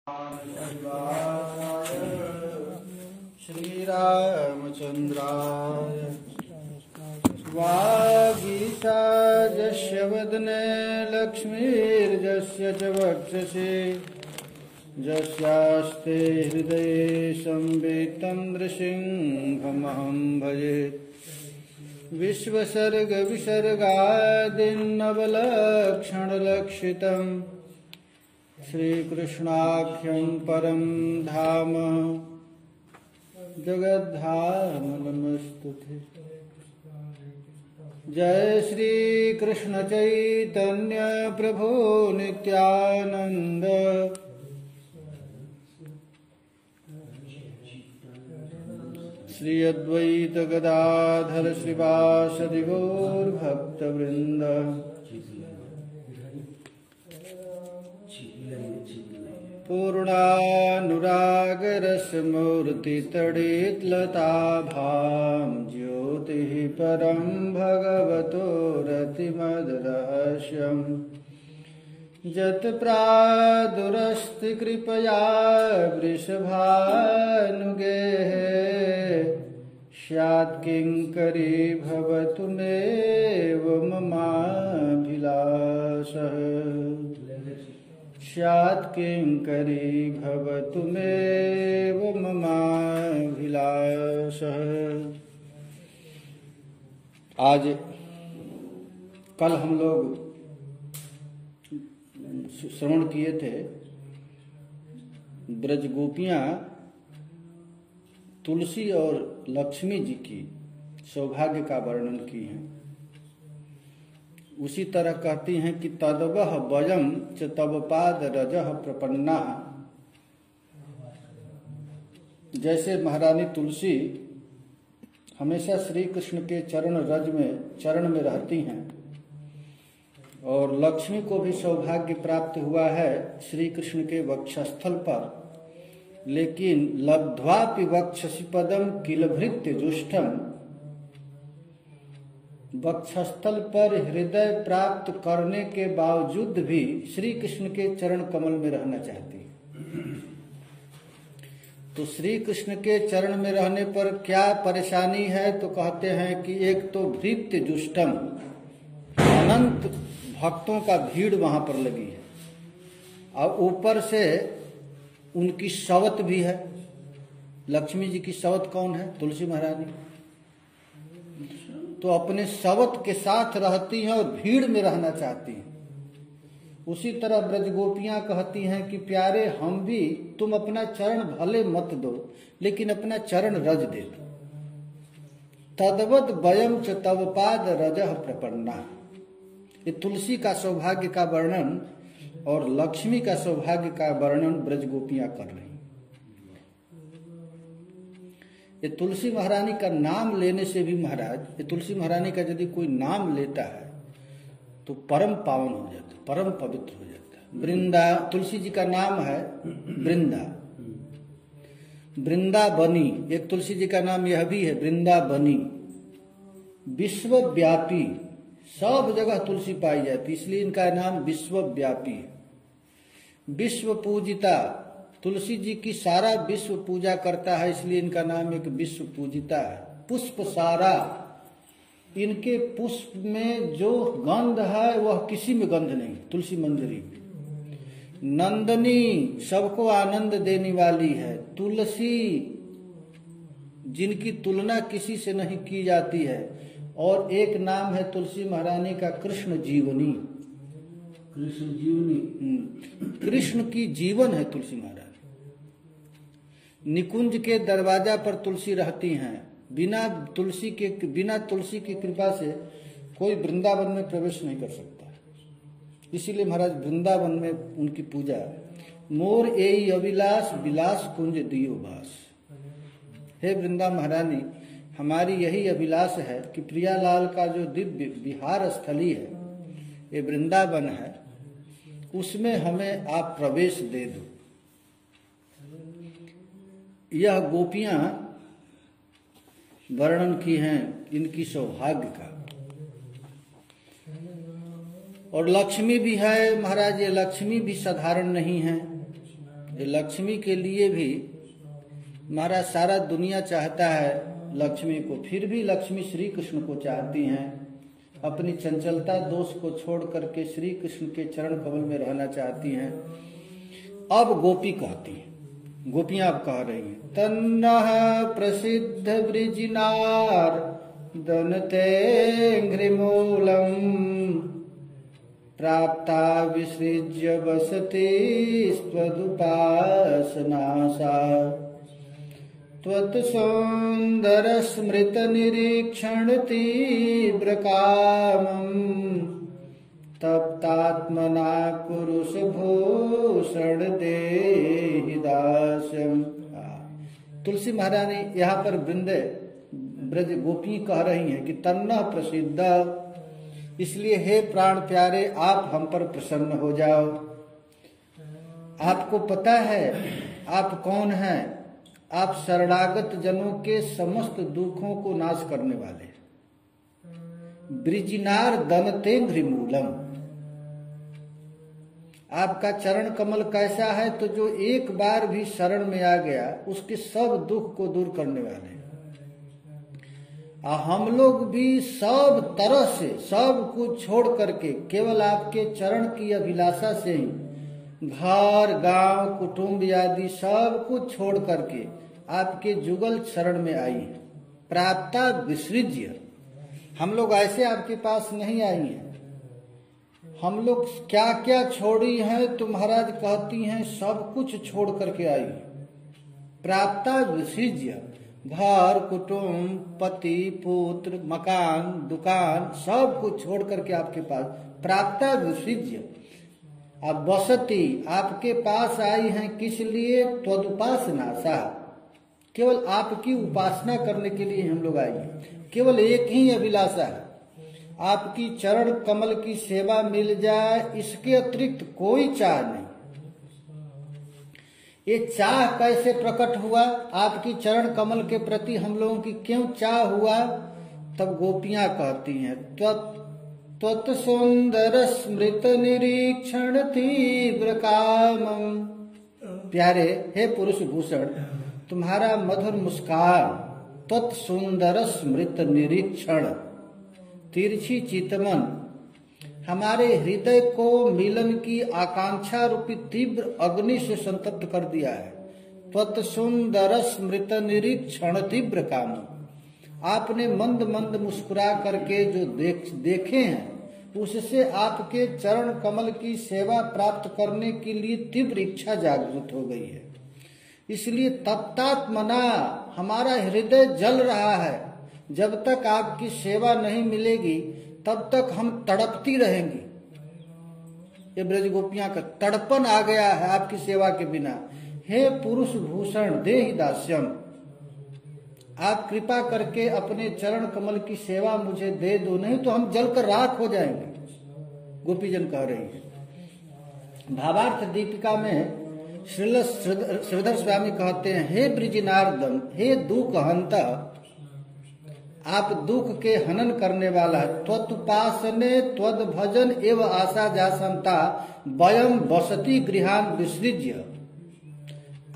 श्रीरामचन्द्राय वागीशा यस्य वदने लक्ष्मीर्यस्य च वक्षसि यस्यास्ते हृदये संवित्तं नृसिंहमहं भजे। विश्वसर्गविसर्गादिन्नवलक्षणलक्षितम् श्रीकृष्णाख्यं परं धाम जगद्धाम नमस्तुते। जय श्री कृष्ण चैतन्य प्रभु नित्यानंद श्री अद्वैत गदाधर श्रीवासदि गौर भक्तवृंद। पूर्णानुरागरसमूर्तितडितलताभां ज्योतिः परं भगवतो रतिमद्रहस्यम् यत्प्रादुरस्ति कृपया वृषभानुगेः स्यात् किङ्करी भवतु मेव ममाभिलाषः स्यात् किङ्करी भवतु मेव ममाभिलाषः। आज कल हम लोग श्रवण किए थे ब्रज गोपियां तुलसी और लक्ष्मी जी की सौभाग्य का वर्णन की हैं। उसी तरह कहती हैं कि तदवह वयम च तव पाद रजः प्रपन्ना। जैसे महारानी तुलसी हमेशा श्री कृष्ण के चरण में रहती हैं और लक्ष्मी को भी सौभाग्य प्राप्त हुआ है श्री कृष्ण के वक्षस्थल पर, लेकिन लब्ध्वापि वक्षसि पदम किलभृत्य जुष्टम। वक्षस्थल पर हृदय प्राप्त करने के बावजूद भी श्री कृष्ण के चरण कमल में रहना चाहती है। तो श्री कृष्ण के चरण में रहने पर क्या परेशानी है? तो कहते हैं कि एक तो भृत्य जुष्टम, अनंत भक्तों का भीड़ वहां पर लगी है और ऊपर से उनकी सवत भी है। लक्ष्मी जी की सवत कौन है? तुलसी महारानी। तो अपने सवत के साथ रहती हैं और भीड़ में रहना चाहती हैं। उसी तरह ब्रजगोपियां कहती हैं कि प्यारे हम भी, तुम अपना चरण भले मत दो लेकिन अपना चरण रज दे दो। तद्वद वयम च तव पाद रजः प्रपन्ना। ये तुलसी का सौभाग्य का वर्णन और लक्ष्मी का सौभाग्य का वर्णन ब्रजगोपियां कर रही। ये तुलसी महारानी का नाम लेने से भी महाराज, ये तुलसी महारानी का यदि कोई नाम लेता है तो परम पावन हो जाता है, परम पवित्र हो जाता है। वृंदा, तुलसी जी का नाम है वृंदा, वृंदावनी। एक तुलसी जी का नाम यह भी है वृंदावनी। विश्वव्यापी, सब जगह तुलसी पाई जाती, इसलिए इनका नाम विश्वव्यापी है। विश्व पूजिता, तुलसी जी की सारा विश्व पूजा करता है, इसलिए इनका नाम एक विश्व पूजिता है। पुष्प सारा, इनके पुष्प में जो गंध है वह किसी में गंध नहीं, तुलसी मंजरी। नंदनी, सबको आनंद देने वाली है। तुलसी जिनकी तुलना किसी से नहीं की जाती है। और एक नाम है तुलसी महारानी का कृष्ण जीवनी। कृष्ण जीवनी, कृष्ण की जीवन है तुलसी महारानी। निकुंज के दरवाजा पर तुलसी रहती हैं। बिना तुलसी की कृपा से कोई वृंदावन में प्रवेश नहीं कर सकता। इसीलिए महाराज वृंदावन में उनकी पूजा। मोर एई अविलास विलास कुंज दियो बास। हे वृंदा महारानी, हमारी यही अभिलाष है कि प्रियालाल का जो दिव्य विहार स्थली है, ये वृंदावन है, उसमें हमें आप प्रवेश दे दो। यह गोपियां वर्णन की हैं इनकी सौभाग्य का। और लक्ष्मी भी है महाराज, ये लक्ष्मी भी साधारण नहीं है। ये लक्ष्मी के लिए भी महाराज सारा दुनिया चाहता है लक्ष्मी को, फिर भी लक्ष्मी श्री कृष्ण को चाहती हैं। अपनी चंचलता दोष को छोड़ करके श्री कृष्ण के चरण कमल में रहना चाहती हैं। अब गोपी कहती हैं, गोपियां अब कह रही हैं, तन्नः प्रसिद्ध वृजिनार दनते घ्रिमूलम प्राप्ता विसृज्य वसति स्वदुपासनासा त्वत्सुंदर स्मृत निरीक्षण तीव्र कामम् तप्तात्मना पुरुष भूषण देहि दास्यम्। तुलसी महारानी यहाँ पर ब्रज गोपी कह रही हैं कि तन्नः प्रसिद्ध, इसलिए हे प्राण प्यारे आप हम पर प्रसन्न हो जाओ। आपको पता है आप कौन हैं? आप शरणागत जनों के समस्त दुखों को नाश करने वाले। ब्रिजिनार दनते घ्रिमूलम, आपका चरण कमल कैसा है? तो जो एक बार भी शरण में आ गया उसके सब दुख को दूर करने वाले। हम लोग भी सब तरह से सब कुछ छोड़ करके केवल आपके चरण की अभिलाषा से ही घर गांव कुटुंब आदि सब कुछ छोड़ करके आपके जुगल शरण में आई है। प्राप्ता विसृज्य, हम लोग ऐसे आपके पास नहीं आई हैं। हम लोग क्या क्या छोड़ी हैं तो महाराज कहती हैं सब कुछ छोड़ करके आई है। प्राप्ता विसृज्य, घर कुटुंब पति पुत्र मकान दुकान सब कुछ छोड़ करके आपके पास। प्राप्ता विसृज्य, अब बसती आपके पास आई हैं किस लिए? त्वदुपासना सा, केवल आपकी उपासना करने के लिए हम लोग आए हैं। केवल एक ही अभिलाषा है, आपकी चरण कमल की सेवा मिल जाए, इसके अतिरिक्त कोई चाह नहीं। ये चाह कैसे प्रकट हुआ? आपकी चरण कमल के प्रति हम लोगों की क्यों चाह हुआ? तब गोपियां कहती हैं त्वत् सुंदर स्मृत निरीक्षण तीव्र कामम्। प्यारे हे पुरुष भूषण, तुम्हारा मधुर मुस्कान, त्वत् सुंदर स्मृत निरीक्षण, तिरछी चितमन हमारे हृदय को मिलन की आकांक्षा रूपी तीव्र अग्नि से संतप्त कर दिया है। त्वत् सुंदर स्मृत निरीक्षण तीव्र काम, आपने मंद मंद मुस्कुरा करके जो देखे हैं उससे आपके चरण कमल की सेवा प्राप्त करने के लिए तीव्र इच्छा जागृत हो गई है। इसलिए तप्तात्मना, हमारा हृदय जल रहा है। जब तक आपकी सेवा नहीं मिलेगी तब तक हम तड़पती रहेंगी। ये ब्रज गोपियां का तड़पन आ गया है आपकी सेवा के बिना। हे पुरुष भूषण देहि दास्यम, आप कृपा करके अपने चरण कमल की सेवा मुझे दे दो, नहीं तो हम जलकर राख हो जाएंगे। गोपीजन कह रही है। भावार्थ दीपिका में श्रीधर स्वामी कहते हैं, हे ब्रिजिनार्दन, हे दुख हंता, आप दुख के हनन करने वाला है। त्वदुपासने त्वद भजन एव आशा जासंता वयम बसती गृहान विसृज्य।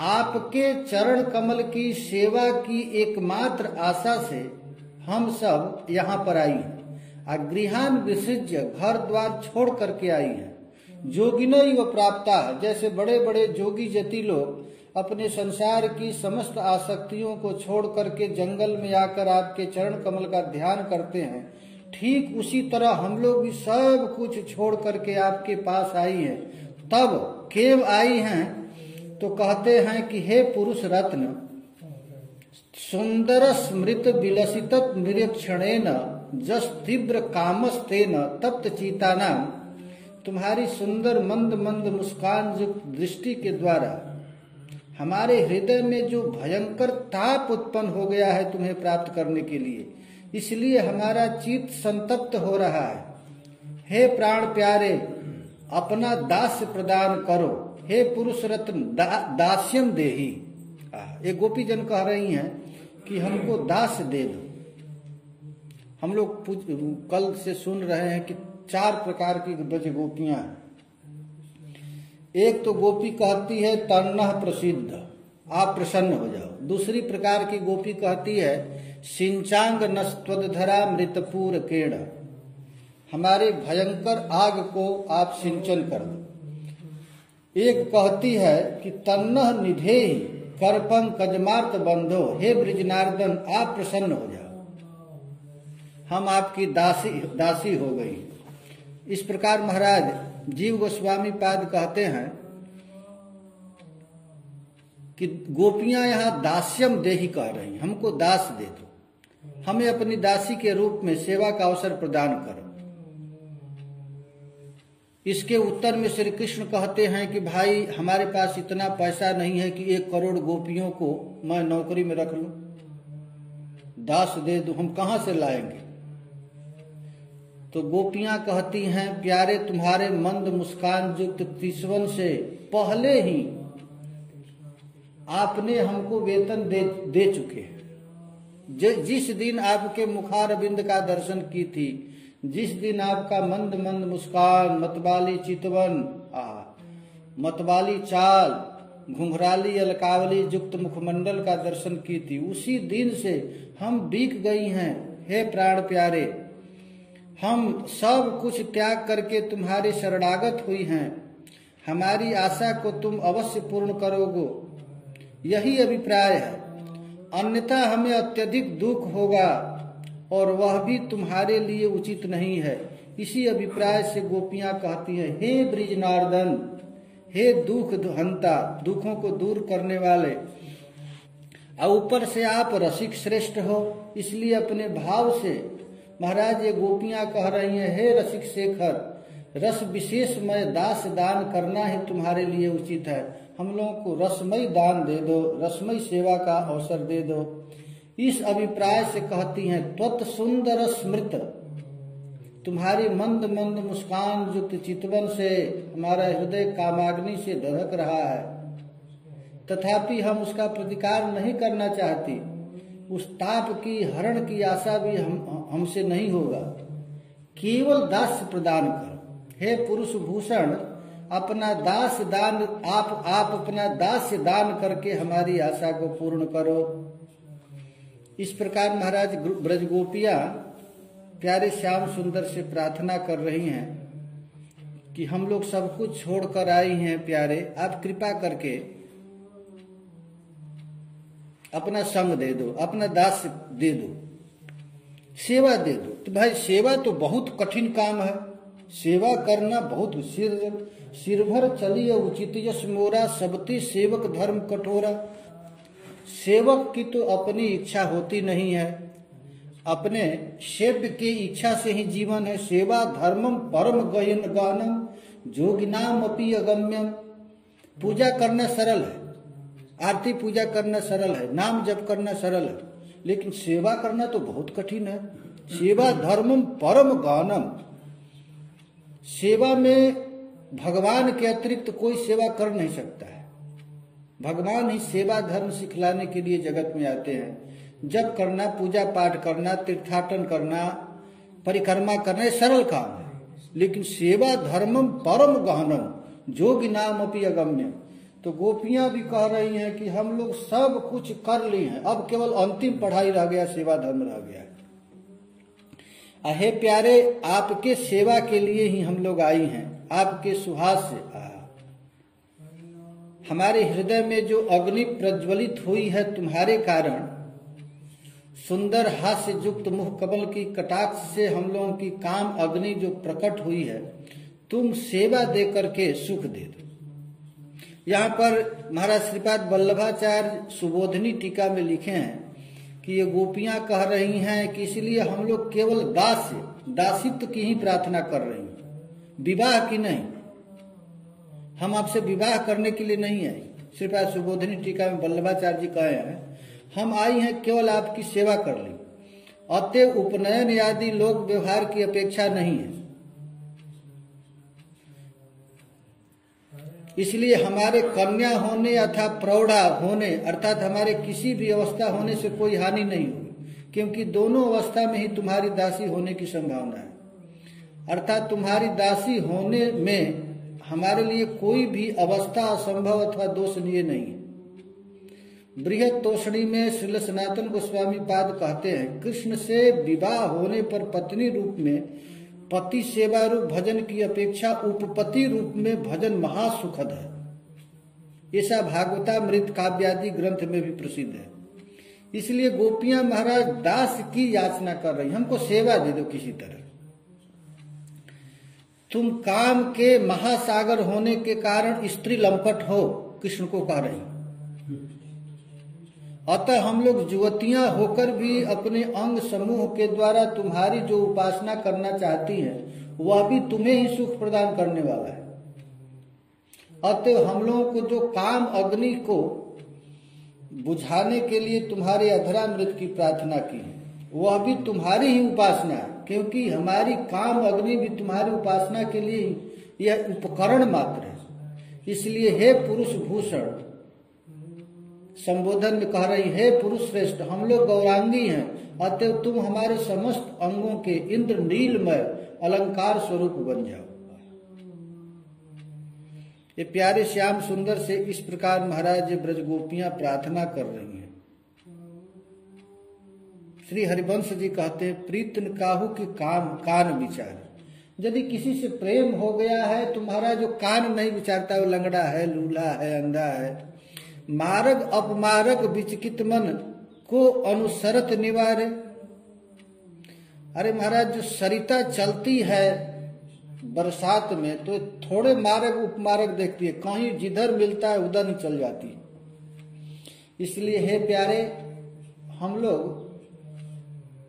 आपके चरण कमल की सेवा की एकमात्र आशा से हम सब यहाँ पर आई हैं। गृहान विसृज्य, घर द्वार छोड़ करके आई हैं। जोगिनई व प्राप्ता, जैसे बड़े बड़े जोगी जति लोग अपने संसार की समस्त आसक्तियों को छोड़ करके जंगल में आकर आपके चरण कमल का ध्यान करते हैं, ठीक उसी तरह हम लोग भी सब कुछ छोड़ करके आपके पास आई हैं। तब केव आई हैं तो कहते हैं कि हे पुरुष रत्न, सुंदर स्मृत विलसित निरीक्षणेन जस तीव्र कामस्तेन तप्त चीतानाम, तुम्हारी सुंदर मंद मंद मुस्कान युक्त दृष्टि के द्वारा हमारे हृदय में जो भयंकर ताप उत्पन्न हो गया है तुम्हें प्राप्त करने के लिए, इसलिए हमारा चित्त संतप्त हो रहा है। हे प्राण प्यारे, अपना दास्य प्रदान करो। हे पुरुष रत्न, दास्यम देहि। ये गोपीजन कह रही हैं कि हमको दास दे दो। हम लोग कल से सुन रहे हैं कि 4 प्रकार की ब्रज गोपियां हैं। एक तो गोपी कहती है तन्नः प्रसिद्ध, आप प्रसन्न हो जाओ। दूसरी प्रकार की गोपी कहती है सिंचांग नस्त्वधरा मृतपूर केण, हमारे भयंकर आग को आप सिंचन कर दो। एक कहती है कि तन्नः निधे करपं कजमार्त बंधो, हे ब्रिजनार्दन आप प्रसन्न हो जाओ, हम आपकी दासी हो गई। इस प्रकार महाराज जीव गोस्वामी पाद कहते हैं कि गोपियां यहाँ दास्यम देहि कह रही, हमको दास दे दो, हमें अपनी दासी के रूप में सेवा का अवसर प्रदान करो। इसके उत्तर में श्री कृष्ण कहते हैं कि भाई हमारे पास इतना पैसा नहीं है कि 1 करोड़ गोपियों को मैं नौकरी में रख लूं, दास दे दूं, हम कहां से लाएंगे। तो गोपियां कहती हैं प्यारे तुम्हारे मंद मुस्कान युक्त तिसवन से पहले ही आपने हमको वेतन दे चुके हैं। जिस दिन आपके मुखारविंद का दर्शन की थी, जिस दिन आपका मंद मंद मुस्कान, मतवाली चितवन, मतवाली चाल, घुंघराली अलकावली युक्त मुखमंडल का दर्शन की थी, उसी दिन से हम बिक गई हैं। हे प्राण प्यारे, हम सब कुछ त्याग करके तुम्हारे शरणागत हुई हैं, हमारी आशा को तुम अवश्य पूर्ण करोगे, यही अभिप्राय है, अन्यथा हमें अत्यधिक दुख होगा और वह भी तुम्हारे लिए उचित नहीं है। इसी अभिप्राय से गोपियां कहती हैं हे ब्रिजनार्दन, हे दुख हंता, दुखों को दूर करने वाले, और ऊपर से आप रसिक श्रेष्ठ हो, इसलिए अपने भाव से महाराज ये गोपियां कह रही हैं हे रसिक शेखर, रस विशेषमय दास दान करना ही तुम्हारे लिए उचित है, हम लोगों को रसमय दान दे दो, रसमय सेवा का अवसर दे दो। इस अभिप्राय से कहती हैं त्वत् सुंदर स्मृत, तुम्हारी मंद मंद मुस्कान युक्त चितवन से हमारा हृदय कामाग्नि से दहक रहा है, तथापि हम उसका प्रतिकार नहीं करना चाहती, उस ताप की हरण की आशा भी हमसे नहीं होगा, केवल दास प्रदान कर। हे पुरुष भूषण, अपना दास दान आप अपना दास दान करके हमारी आशा को पूर्ण करो। इस प्रकार महाराज ब्रजगोपियां प्यारे श्याम सुंदर से प्रार्थना कर रही हैं कि हम लोग सब कुछ छोड़कर आई हैं प्यारे, आप कृपा करके अपना संग दे दो, अपना दास दे दो, सेवा दे दो। तो भाई सेवा तो बहुत कठिन काम है, सेवा करना बहुत सिरभर चलिए उचित यश मोरा, सबते सेवक धर्म कठोरा। सेवक की तो अपनी इच्छा होती नहीं है, अपने सेव्य की इच्छा से ही जीवन है। सेवा धर्मम परम गहन गानम जोगिनाम अपि अगम्यम। पूजा करना सरल है, आरती पूजा करना सरल है, नाम जप करना सरल है, लेकिन सेवा करना तो बहुत कठिन है। सेवा धर्मम परम गानम, सेवा में भगवान के अतिरिक्त कोई सेवा कर नहीं सकता है। भगवान ही सेवा धर्म सिखलाने के लिए जगत में आते हैं। जप करना, पूजा पाठ करना, तीर्थाटन करना, परिक्रमा करना ये सरल काम है, लेकिन सेवा धर्मम परम गहनम जोगिनाम अपि अगम्यम। तो गोपियां भी कह रही हैं कि हम लोग सब कुछ कर लिए हैं, अब केवल अंतिम पढ़ाई रह गया, सेवा धर्म रह गया। अहे प्यारे, आपके सेवा के लिए ही हम लोग आई हैं, आपके सुहास से हमारे हृदय में जो अग्नि प्रज्वलित हुई है तुम्हारे कारण, सुंदर हास्य युक्त मुख कमल की कटाक्ष से हम लोगों की काम अग्नि जो प्रकट हुई है, तुम सेवा दे करके सुख दे दो। यहाँ पर महाराज श्रीपाद वल्लभाचार्य सुबोधनी टीका में लिखे हैं कि ये गोपियां कह रही हैं कि इसलिए हम लोग केवल दासित्व की ही प्रार्थना कर रही हैं, विवाह की नहीं। हम आपसे विवाह करने के लिए नहीं आए। श्रीपाद सुबोधनी टीका में वल्लभाचार्य जी कहे हैं हम आई हैं केवल आपकी सेवा कर ली, अतः उपनयन आदि लोक व्यवहार की अपेक्षा नहीं है। इसलिए हमारे कन्या होने अथवा प्रौढ़ा होने अर्थात हमारे किसी भी अवस्था होने से कोई हानि नहीं होगी, क्योंकि दोनों अवस्था में ही तुम्हारी दासी होने की संभावना है। अर्थात तुम्हारी दासी होने में हमारे लिए कोई भी अवस्था असंभव अथवा दोषनीय नहीं है। बृहत तोषणी में श्रील सनातन गोस्वामी पाद कहते हैं, कृष्ण से विवाह होने पर पत्नी रूप में पति सेवा रूप भजन की अपेक्षा उपपति रूप में भजन महासुखद है। ऐसा भागवतामृत काव्यादि ग्रंथ में भी प्रसिद्ध है। इसलिए गोपियां महाराज दास की याचना कर रही, हमको सेवा दे दो किसी तरह। तुम काम के महासागर होने के कारण स्त्री लंपट हो, कृष्ण को कह रही। अतः हम लोग युवतियां होकर भी अपने अंग समूह के द्वारा तुम्हारी जो उपासना करना चाहती हैं वह भी तुम्हें ही सुख प्रदान करने वाला है। अतः हम लोगों को जो काम अग्नि को बुझाने के लिए तुम्हारे अधरामृत की प्रार्थना की है वह भी तुम्हारी ही उपासना है, क्योंकि हमारी काम अग्नि भी तुम्हारी उपासना के लिए यह उपकरण मात्र है। इसलिए हे पुरुष भूषण संबोधन में कह रही, हे पुरुष श्रेष्ठ, हम लोग गौरांगी हैं, अतः तुम हमारे समस्त अंगों के इंद्र नीलमय अलंकार स्वरूप बन जाओ। ये प्यारे श्याम सुंदर से इस प्रकार महाराज ब्रज गोपियां प्रार्थना कर रही हैं। श्री हरिवंश जी कहते हैं, प्रीतन काहू की काम कान विचार। यदि किसी से प्रेम हो गया है तुम्हारा, जो कान नहीं विचारता वो लंगड़ा है, लूला है, अंधा है। मार्ग अपमार्ग विचकित मन को अनुसरत निवारे। अरे महाराज, जो सरिता चलती है बरसात में तो थोड़े मार्ग उपमार्ग देखती है, कहीं जिधर मिलता है उधर ही चल जाती है। इसलिए हे प्यारे, हम लोग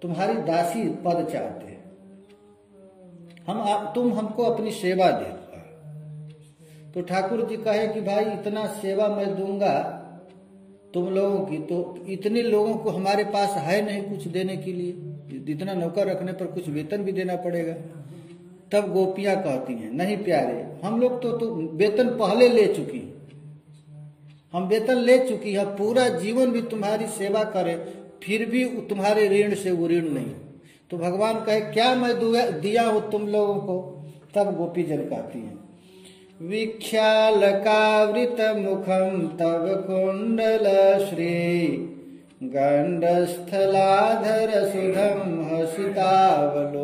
तुम्हारी दासी पद चाहते हैं, तुम हमको अपनी सेवा दे। तो ठाकुर जी कहे कि भाई इतना सेवा मैं दूंगा तुम लोगों की, तो इतने लोगों को हमारे पास है नहीं कुछ देने के लिए, इतना नौकर रखने पर कुछ वेतन भी देना पड़ेगा। तब गोपियां कहती हैं, नहीं प्यारे, हम लोग तो वेतन पहले ले चुकी, हम वेतन ले चुकी है, पूरा जीवन भी तुम्हारी सेवा करें फिर भी तुम्हारे ऋण से वो ऋण नहीं। तो भगवान कहे, क्या मैं दिया हूं तुम लोगों को? तब गोपी जन कहती हैं, विख्यालकावृत मुखम तव कुंडल श्री गंडस्थलाधर सुधम हसितावलोकम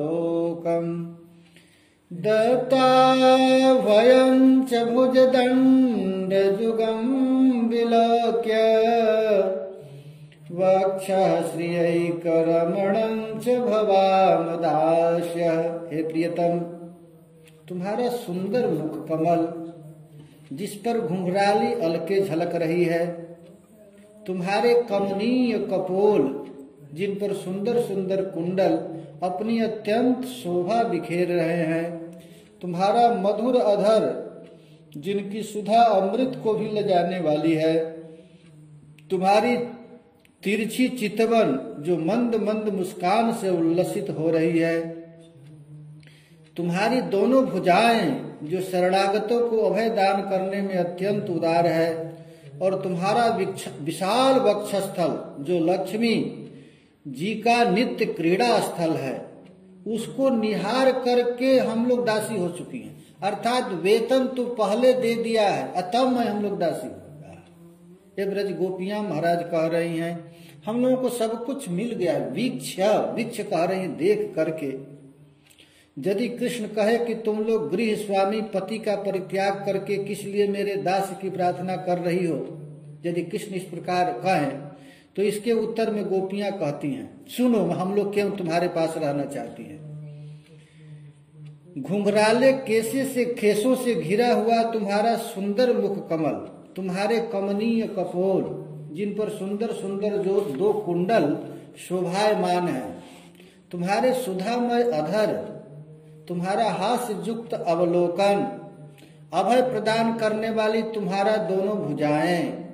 दत्ता वयं च भुजदंड जुगम विलोक्य वक्षः श्रियैकरमणं च भवाम दास्य। हे प्रियतम, तुम्हारा सुंदर मुख कमल जिस पर घुंघराली अलके झलक रही है, तुम्हारे कमनीय कपोल जिन पर सुंदर सुंदर कुंडल अपनी अत्यंत शोभा बिखेर रहे हैं, तुम्हारा मधुर अधर जिनकी सुधा अमृत को भी ले जाने वाली है, तुम्हारी तिरछी चितवन जो मंद मंद मुस्कान से उल्लसित हो रही है, तुम्हारी दोनों भुजाएं जो शरणागतों को अभय दान करने में अत्यंत उदार है, और तुम्हारा विशाल वक्षस्थल जो लक्ष्मी जी का नित्य क्रीड़ा स्थल है, उसको निहार करके हम लोग दासी हो चुकी हैं। अर्थात वेतन तो पहले दे दिया है, अतः मैं हम लोग दासी हो गया। ये ब्रज गोपियां महाराज कह रही हैं, हम लोगों को सब कुछ मिल गया। वीक्ष कह रही हैं देख करके। यदि कृष्ण कहे कि तुम लोग गृह स्वामी पति का परित्याग करके किस लिए मेरे दास की प्रार्थना कर रही हो, यदि कृष्ण इस प्रकार कहें तो इसके उत्तर में गोपियां कहती हैं, सुनो, हम लोग क्यों तुम्हारे पास रहना चाहती हैं। घुंघराले खेसों से घिरा हुआ तुम्हारा सुंदर मुख कमल, तुम्हारे कमनीय कपोल जिन पर सुंदर सुंदर जो दो कुंडल शोभायमान है, तुम्हारे सुधामय अधर, तुम्हारा हास्य युक्त अवलोकन, अभय प्रदान करने वाली तुम्हारा दोनों भुजाएं,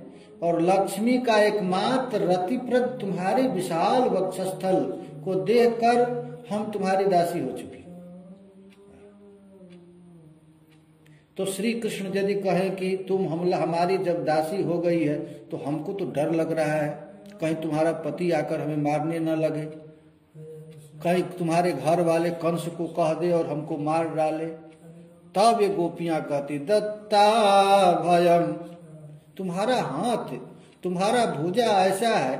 और लक्ष्मी का एकमात्र रतिप्रद तुम्हारे विशाल वक्षस्थल को देखकर हम तुम्हारी दासी हो चुकी। तो श्री कृष्ण यदि कहे कि तुम हमारी जब दासी हो गई है तो हमको तो डर लग रहा है, कहीं तुम्हारा पति आकर हमें मारने न लगे, कहीं तुम्हारे घर वाले कंस को कह दे और हमको मार डाले, तब ये गोपियां कहती दत्ता भयम, तुम्हारा हाथ, तुम्हारा भुजा ऐसा है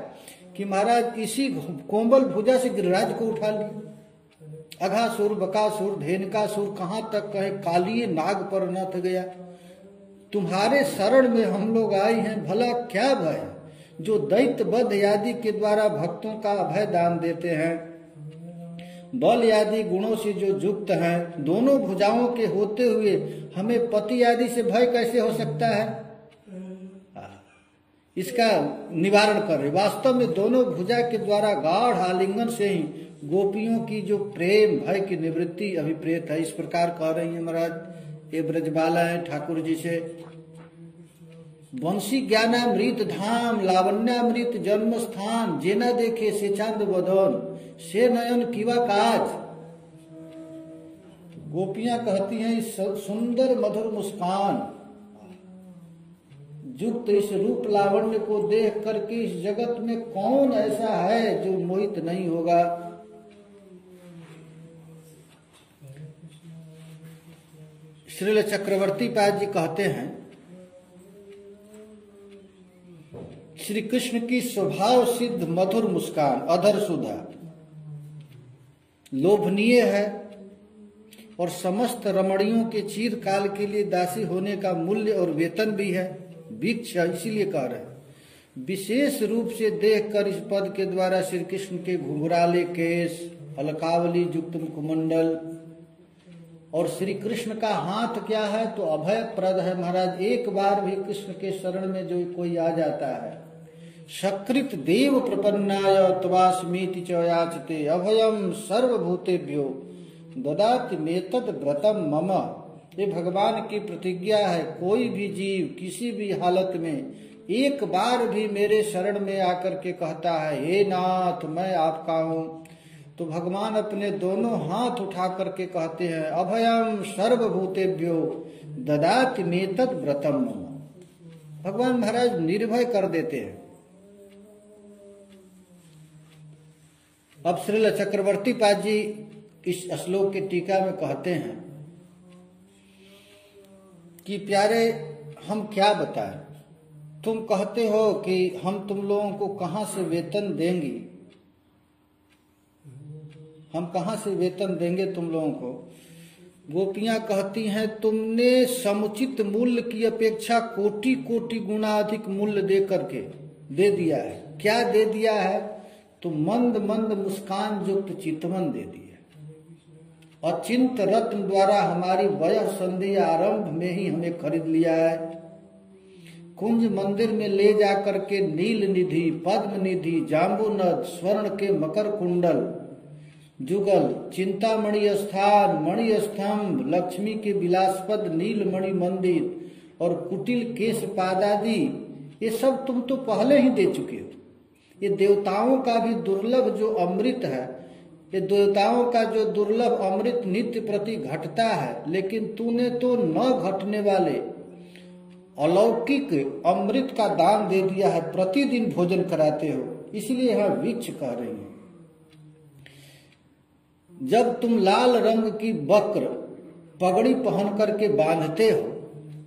कि महाराज इसी कोमल भुजा से गिरिराज को उठा लिया। अघासुर, बकासुर, धेनुकासुर, कहां तक कहे कालिए नाग पर नथ गया। तुम्हारे शरण में हम लोग आए हैं, भला क्या भय, जो दैत्य वध आदि के द्वारा भक्तों का अभय दान देते हैं, बल आदि गुणों से जो युक्त हैं, दोनों भुजाओं के होते हुए हमें पति आदि से भय कैसे हो सकता है। इसका निवारण करे। वास्तव में दोनों भुजा के द्वारा गाढ़ आलिंगन से ही गोपियों की जो प्रेम भय की निवृत्ति अभिप्रेत है। इस प्रकार कह रही है महाराज ये ब्रजबाला है ठाकुर जी से। वंशी ज्ञानामृत धाम, लावण्यामृत जन्म स्थान, जेना देखे से चांद बदन, से नयन किवा काज। गोपियां कहती हैं इस सुंदर मधुर मुस्कान युक्त इस रूप लावण्य को देख करके इस जगत में कौन ऐसा है जो मोहित नहीं होगा। श्रील चक्रवर्ती पाद जी कहते हैं श्री कृष्ण की स्वभाव सिद्ध मधुर मुस्कान अधर सुधा लोभनीय है और समस्त रमणियों के चिरकाल के लिए दासी होने का मूल्य और वेतन भी है। वृक्ष इसीलिए कह रहे हैं। विशेष रूप से देखकर इस पद के द्वारा श्री कृष्ण के घुंघराले केश, अलकावली युक्त मुखमंडल और श्री कृष्ण का हाथ क्या है तो अभय प्रद है। महाराज एक बार भी कृष्ण के शरण में जो कोई आ जाता है, सकृत देव प्रपन्नाय त्वास्मीति च याचते अभयम सर्वभूतेभ्यो ददाति मेतद व्रतम मम। ये भगवान की प्रतिज्ञा है, कोई भी जीव किसी भी हालत में एक बार भी मेरे शरण में आकर के कहता है हे नाथ मैं आपका हूँ, तो भगवान अपने दोनों हाथ उठा करके कहते हैं अभयम सर्वभूतेभ्यो ददाति मेतद व्रतम मम। भगवान महाराज निर्भय कर देते हैं। अब श्रील चक्रवर्ती पाद जी इस श्लोक की टीका में कहते हैं कि प्यारे हम क्या बताएं, तुम कहते हो कि हम तुम लोगों को कहां से वेतन देंगे, हम कहां से वेतन देंगे तुम लोगों को। गोपियां कहती हैं तुमने समुचित मूल्य की अपेक्षा कोटि कोटि गुना अधिक मूल्य दे करके दे दिया है। क्या दे दिया है तो मंद मंद मुस्कान युक्त चितवन दे दिया। अचिंत रत्न द्वारा हमारी वयः संधि आरंभ में ही हमें खरीद लिया है। कुंज मंदिर में ले जाकर के नील निधि, पद्म निधि, जाम्बूनद, स्वर्ण के मकर कुंडल, जुगल, चिंतामणि स्थान, मणि स्तंभ, लक्ष्मी के विलासपद नीलमणि मंदिर और कुटिल केश पादादि, ये सब तुम तो पहले ही दे चुके हो। ये देवताओं का भी दुर्लभ जो अमृत है, ये देवताओं का जो दुर्लभ अमृत नित्य प्रति घटता है, लेकिन तूने तो न घटने वाले अलौकिक अमृत का दान दे दिया है, प्रतिदिन भोजन कराते हो। इसलिए यहाँ वृक्ष कह रही है। जब तुम लाल रंग की वक्र पगड़ी पहन करके बांधते हो,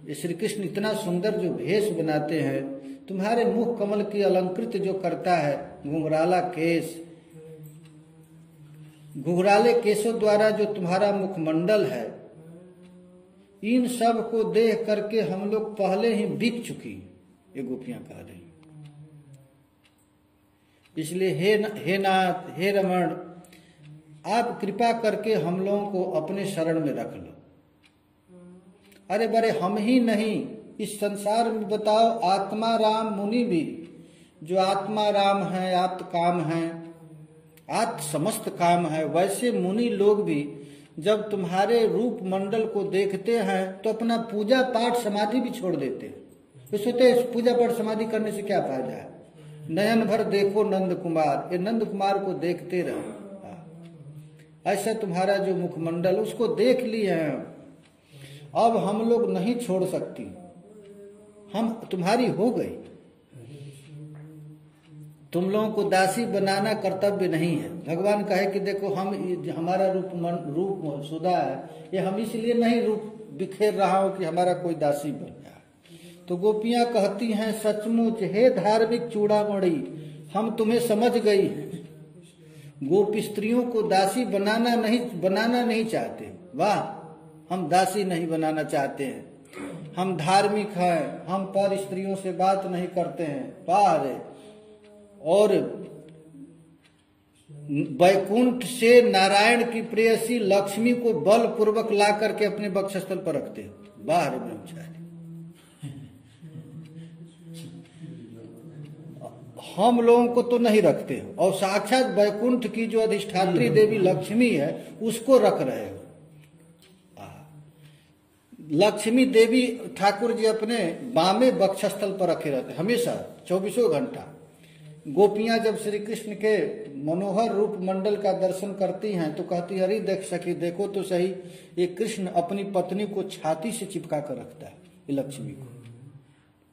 ये श्री कृष्ण इतना सुंदर जो भेष बनाते हैं, तुम्हारे मुख कमल की अलंकृत जो करता है घुंघराला केश, घुंघराले केशों द्वारा जो तुम्हारा मुखमंडल है, इन सब को देख करके हम लोग पहले ही बिक चुकी, ये गोपियां कह रही। इसलिए हे नाथ, हे रमण, आप कृपा करके हम लोगों को अपने शरण में रख लो। अरे बड़े हम ही नहीं, इस संसार में बताओ आत्मा राम मुनि भी, जो आत्मा राम है, आत्म काम है, आत्म समस्त काम है, वैसे मुनि लोग भी जब तुम्हारे रूप मंडल को देखते हैं तो अपना पूजा पाठ समाधि भी छोड़ देते हैं। तो सोचते हैं पूजा पाठ समाधि करने से क्या फायदा है। नयन भर देखो नंद कुमार, ये नंद कुमार को देखते रहो। ऐसा तुम्हारा जो मुखमंडल, उसको देख लिए हैं, अब हम लोग नहीं छोड़ सकती, हम तुम्हारी हो गई। तुम लोगों को दासी बनाना कर्तव्य नहीं है। भगवान कहे कि देखो हम हमारा रूप सुधा है, ये हम इसलिए नहीं रूप बिखेर रहा हूं कि हमारा कोई दासी बन जाए। तो गोपियां कहती हैं, सचमुच हे धार्मिक चूड़ामणि, हम तुम्हें समझ गई हैं। गोप स्त्रियों को दासी बनाना नहीं चाहते। वाह, हम दासी नहीं बनाना चाहते हैं, हम धार्मिक हैं, हम पर स्त्रियों से बात नहीं करते हैं। वाह रे। और वैकुंठ से नारायण की प्रेयसी लक्ष्मी को बलपूर्वक ला करके अपने वक्षस्थल पर रखते हैं। वाह रे ब्रह्मचारी। हम लोगों को तो नहीं रखते हो, और साक्षात वैकुंठ की जो अधिष्ठात्री देवी लक्ष्मी है उसको रख रहे हो। लक्ष्मी देवी ठाकुर जी अपने बामे वक्षस्थल पर रखे रहते हमेशा 24 घंटा। गोपियां जब श्री कृष्ण के मनोहर रूप मंडल का दर्शन करती हैं तो कहती, अरे देख सखी, देखो तो सही, ये कृष्ण अपनी पत्नी को छाती से चिपका कर रखता है, ये लक्ष्मी को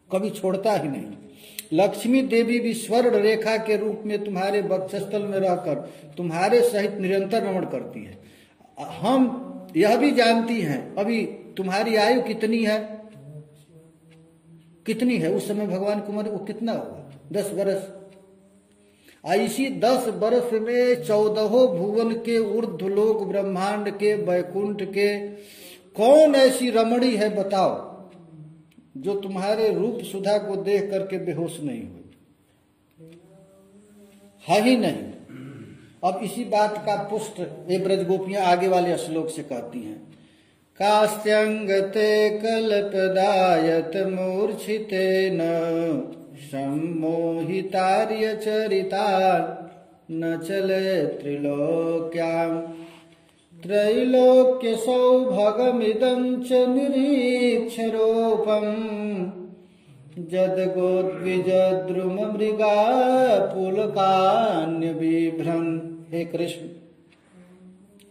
कभी छोड़ता ही नहीं। लक्ष्मी देवी भी स्वर्ण रेखा के रूप में तुम्हारे वक्षस्थल में रहकर तुम्हारे सहित निरंतर रमण करती है। हम यह भी जानती हैं अभी तुम्हारी आयु कितनी है, कितनी है। उस समय भगवान कुमार वो कितना होगा, 10 बरस। इसी 10 बरस में 14 भुवन के ऊर्ध्व लोक ब्रह्मांड के वैकुंठ के कौन ऐसी रमणी है बताओ जो तुम्हारे रूप सुधा को देख करके बेहोश नहीं हुई, है ही नहीं। अब इसी बात का पुष्ट ये ब्रज गोपियां आगे वाले श्लोक से कहती हैं, कास्त्यंगते कल्पदायत मूर्छितेन सम्मोहितार्य चरिता न चले त्रिलोक्याम त्रैलोक्य सौभगमिदं च निरीक्ष रूपम जदगोद्विजद्रुम मृगा पुलकान्य विभ्रम। हे कृष्ण,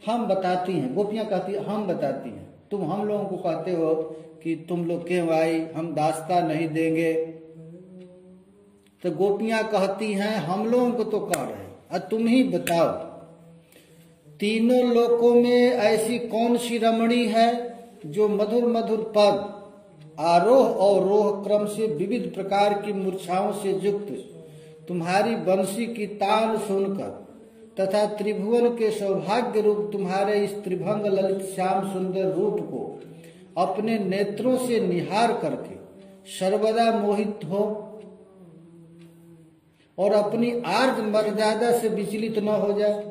हम बताती हैं, गोपियां कहती हैं हम बताती हैं, तुम हम लोगों को कहते हो कि तुम लोग क्यों आई, हम दास्ता नहीं देंगे। तो गोपियां कहती हैं हम लोगों को तो कह रहे, अब तुम ही बताओ, तीनों लोकों में ऐसी कौन सी रमणी है जो मधुर मधुर पद, आरोह और रोह क्रम से विविध प्रकार की मूर्छाओं से युक्त तुम्हारी बंसी की तान सुनकर तथा त्रिभुवन के सौभाग्य रूप तुम्हारे इस त्रिभंग ललित श्याम सुंदर रूप को अपने नेत्रों से निहार करके सर्वदा मोहित हो और अपनी आर्ज मर्यादा से विचलित न हो जाए,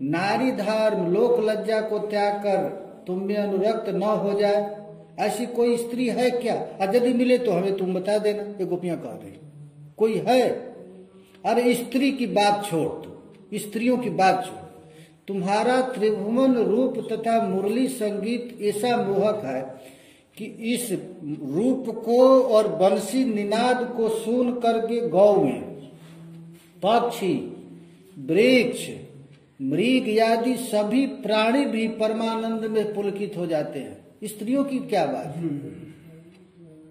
नारी धर्म लोक लज्जा को त्याग कर तुम में अनुरक्त न हो जाए, ऐसी कोई स्त्री है क्या? और यदि मिले तो हमें तुम बता देना। ये गोपियां कह रही, कोई है? अरे स्त्री की बात छोड़, तो स्त्रियों की बात छोड़, तुम्हारा त्रिभुवन रूप तथा मुरली संगीत ऐसा मोहक है कि इस रूप को और बंसी निनाद को सुन करके गौएं, पक्षी, वृक्ष, मृग आदि सभी प्राणी भी परमानंद में पुलकित हो जाते हैं। स्त्रियों की क्या बात है?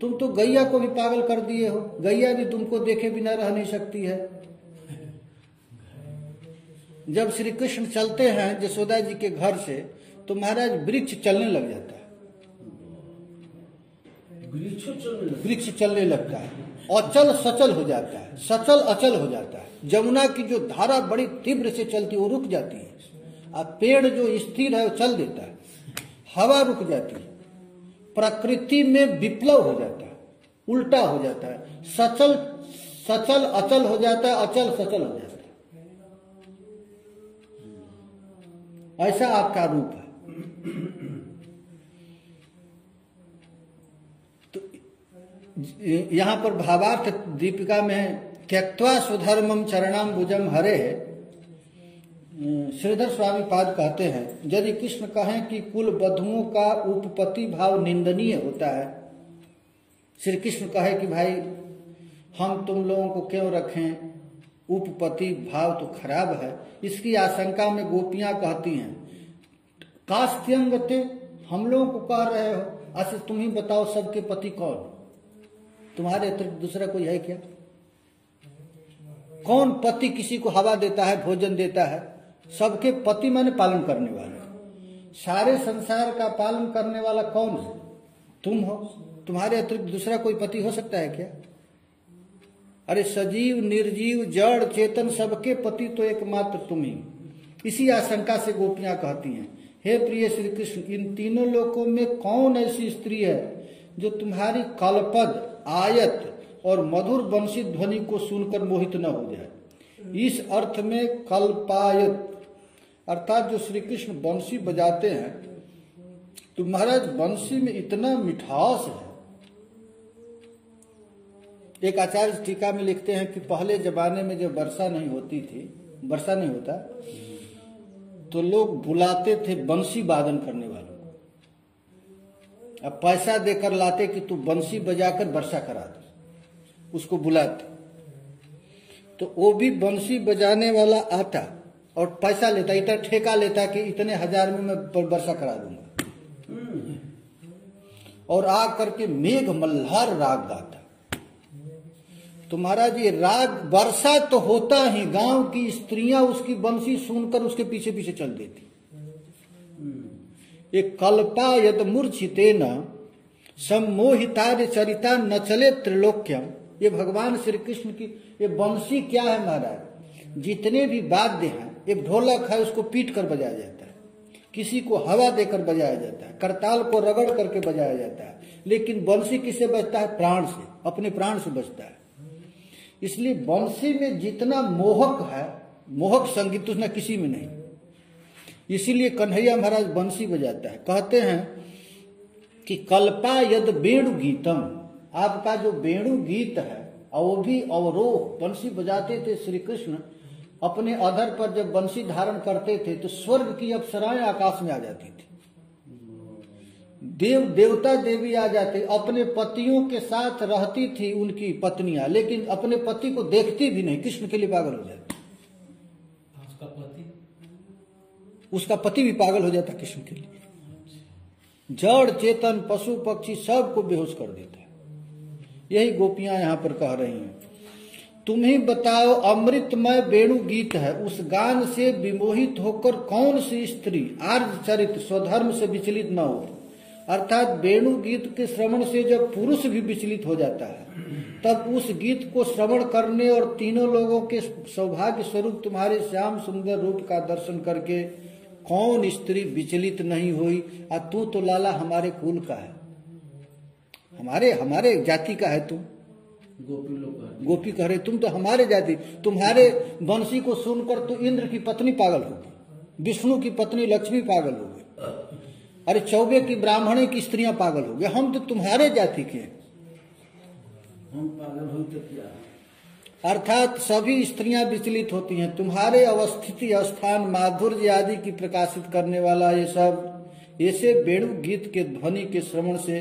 तुम तो गैया को भी पागल कर दिए हो, गैया भी तुमको देखे बिना रह नहीं सकती है। जब श्री कृष्ण चलते हैं यशोदा जी के घर से तो महाराज वृक्ष चलने लग जाता है, वृक्ष चलने लगता है, अचल सचल हो जाता है, सचल अचल हो जाता है। जमुना की जो धारा बड़ी तीव्र से चलती है वो रुक जाती है, और पेड़ जो स्थिर है वो चल देता है, हवा रुक जाती है, प्रकृति में विप्लव हो जाता है, उल्टा हो जाता है, सचल सचल अचल हो जाता है, अचल सचल हो जाता है। ऐसा आपका रूप है। तो यहां पर भावार्थ दीपिका में त्यक्त्वा स्वधर्मम चरणाम्बुजम हरे, श्रीधर स्वामी पाद कहते हैं, यदि कृष्ण कहें कि कुल बधुओं का उपपति भाव निंदनीय होता है, श्री कृष्ण कहे कि भाई हम तुम लोगों को क्यों रखें, उपपति भाव तो खराब है, इसकी आशंका में गोपियां कहती हैं, कास्त्यंगते, हम लोगों को कह रहे हो, अच्छा तुम ही बताओ सबके पति कौन, तुम्हारे अतिरिक्त दूसरा कोई है क्या? कौन पति किसी को हवा देता है, भोजन देता है? सबके पति माने पालन करने वाले, सारे संसार का पालन करने वाला कौन है? तुम हो, तुम्हारे अतिरिक्त दूसरा कोई पति हो सकता है क्या? अरे सजीव निर्जीव जड़ चेतन सबके पति तो एकमात्र तुम ही। इसी आशंका से गोपियां कहती हैं, हे प्रिय श्री कृष्ण, इन तीनों लोकों में कौन ऐसी स्त्री है जो तुम्हारी कलपद आयत और मधुर बंशी ध्वनि को सुनकर मोहित न हो जाए। इस अर्थ में कल्पायत अर्थात जो श्री कृष्ण बंशी बजाते हैं, तो महाराज बंशी में इतना मिठास है। एक आचार्य टीका में लिखते हैं कि पहले जमाने में जब वर्षा नहीं होता तो लोग बुलाते थे बंशी वादन करने वालों को। अब पैसा देकर लाते कि तू बंशी बजाकर वर्षा करा दे, उसको बुलाते। तो वो भी बंशी बजाने वाला आता और पैसा लेता, इतना ठेका लेता कि इतने हजार में मैं वर्षा करा दूंगा, और आ करके मेघ मल्हार राग गाता। तो महाराज ये राग वर्षा तो होता ही, गांव की स्त्रियां उसकी बंशी सुनकर उसके पीछे पीछे चल देती। ये कल्पा यद मूर्छितेन सम्मोहितार्य चरिता न चले त्रिलोक्यम। ये भगवान श्री कृष्ण की ये बंशी क्या है महाराज? जितने भी वाद्य हैं, एक ढोलक है उसको पीट कर बजाया जाता है, किसी को हवा देकर बजाया जाता है, करताल को रगड़ करके बजाया जाता है, लेकिन बंशी किससे बजता है? प्राण से, अपने प्राण से बजता है। इसलिए बंशी में जितना मोहक है, मोहक संगीत उसने किसी में नहीं। इसीलिए कन्हैया महाराज बंशी बजाता है। कहते हैं कि कल्पा यद वेणु गीतम, आपका जो वेणु गीत है, और वो भी अवरोह बंशी बजाते थे श्री कृष्ण। अपने अधर पर जब बंशी धारण करते थे तो स्वर्ग की अप्सराएं आकाश में आ जाती थी, देव देवता देवी आ जाते। अपने पतियों के साथ रहती थी उनकी पत्नियां, लेकिन अपने पति को देखती भी नहीं, कृष्ण के लिए पागल हो जाती। उसका पति भी पागल हो जाता कृष्ण के लिए। जड़ चेतन पशु पक्षी सबको बेहोश कर देता है। यही गोपियां यहां पर कह रही हैं, तुम ही बताओ अमृतमय वेणु गीत है, उस गान से विमोहित होकर कौन सी स्त्री आर्य चरित स्वधर्म से विचलित न हो। अर्थात वेणु गीत के श्रवण से जब पुरुष भी विचलित हो जाता है, तब उस गीत को श्रवण करने और तीनों लोगों के सौभाग्य स्वरूप तुम्हारे श्याम सुंदर रूप का दर्शन करके कौन स्त्री विचलित नहीं हुई। तू तो लाला हमारे कुल का है, हमारे जाति का है। तुम गोपी कह रहे, तुम तो हमारे जाति, तुम्हारे बंशी को सुनकर तो इंद्र की पत्नी पागल होगी, विष्णु की पत्नी लक्ष्मी पागल होगी, अरे चौबे की ब्राह्मणी की स्त्रियां पागल हो गए। हम तो तुम्हारे जाति के, हम पागल हो तो क्या? अर्थात सभी स्त्रियां विचलित होती हैं। तुम्हारे अवस्थिति स्थान माधुर्य आदि की प्रकाशित करने वाला ये सब ऐसे वेणु गीत के ध्वनि के श्रवण से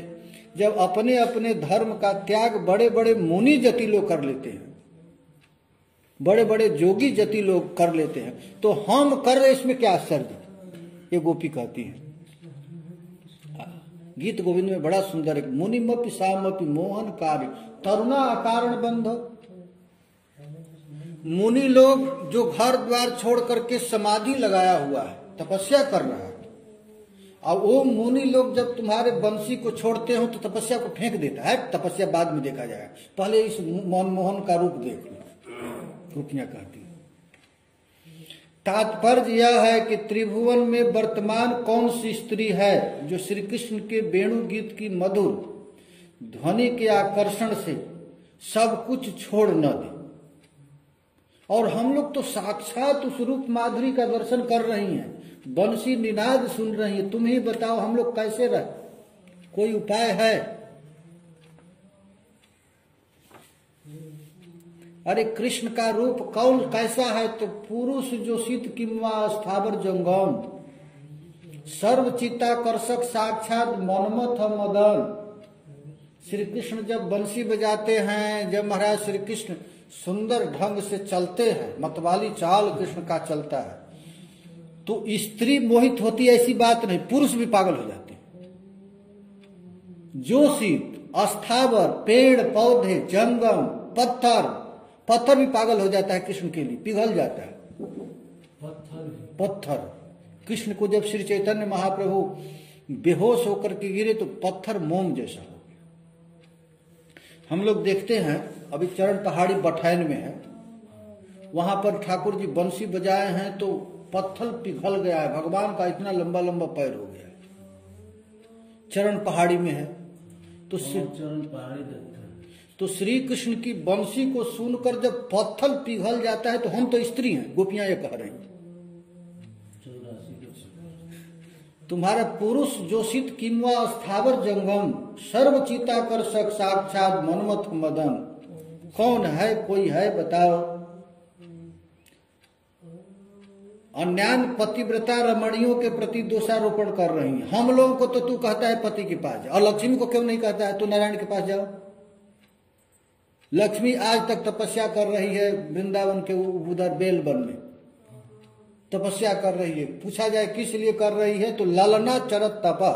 जब अपने अपने धर्म का त्याग बड़े बड़े मुनि जति लोग कर लेते हैं, बड़े बड़े जोगी जति लोग कर लेते हैं, तो हम कर रहे, इसमें क्या आश्चर्य? ये गोपी कहती है। गीत गोविंद में बड़ा सुंदर है, मुनिमपि सामपि मोहन कार्य तरुणा अकारण बंध। मुनि लोग जो घर द्वार छोड़ करके समाधि लगाया हुआ है, तपस्या कर रहा है, और वो मुनि लोग जब तुम्हारे बंशी को छोड़ते हो तो तपस्या को फेंक देता है। तपस्या बाद में देखा जाएगा, पहले इस मनमोहन का रूप देख लो, गोपियां कहती है। तात्पर्य यह है कि त्रिभुवन में वर्तमान कौन सी स्त्री है जो श्री कृष्ण के वेणु गीत की मधुर ध्वनि के आकर्षण से सब कुछ छोड़ न दे। और हम लोग तो साक्षात उस रूप माधुरी का दर्शन कर रही हैं, बंशी निनाद सुन रही है। तुम ही बताओ हम लोग कैसे रहे? कोई उपाय है? अरे कृष्ण का रूप कौन कैसा है? तो पुरुष जो शीत किंवा स्थावर जंगम सर्वचित्ताकर्षक साक्षात मनमथ मदन। श्री कृष्ण जब बंशी बजाते हैं, जब महाराज श्री कृष्ण सुंदर ढंग से चलते हैं, मतवाली चाल कृष्ण का चलता है, तो स्त्री मोहित होती है ऐसी बात नहीं, पुरुष भी पागल हो जाते हैं। जो शीत अस्थावर पेड़ पौधे जंगम पत्थर भी पागल हो जाता है कृष्ण के लिए, पिघल जाता है पत्थर। कृष्ण को जब श्री चैतन्य महाप्रभु बेहोश होकर के गिरे तो पत्थर मोम जैसा हो गया। हम लोग देखते हैं, अभी चरण पहाड़ी बठैन में है, वहां पर ठाकुर जी बंसी बजाए हैं तो पत्थर पिघल गया है, भगवान का इतना लंबा लंबा पैर हो गया है। चरण पहाड़ी में है तो चरण पहाड़ी तो श्री कृष्ण की बंसी को सुनकर जब पत्थर पिघल जाता है तो हम तो स्त्री हैं, गोपियां ये कह रही हैं, तुम्हारा पुरुष जोशित किंवा स्थावर जंगम सर्वचिता कर सक साक्षात मनमथ मदन, कौन है, कोई है बताओ। अन्यान पतिव्रता रमणियों के प्रति दोषारोपण कर रही है। हम लोगों को तो तू कहता है पति के पास जाओ, और लक्ष्मी को क्यों नहीं कहता है तू नारायण के पास जाओ। लक्ष्मी आज तक तपस्या कर रही है वृंदावन के उधर बेलवन में तपस्या कर रही है। पूछा जाए किस लिए कर रही है तो ललना चरत तपा,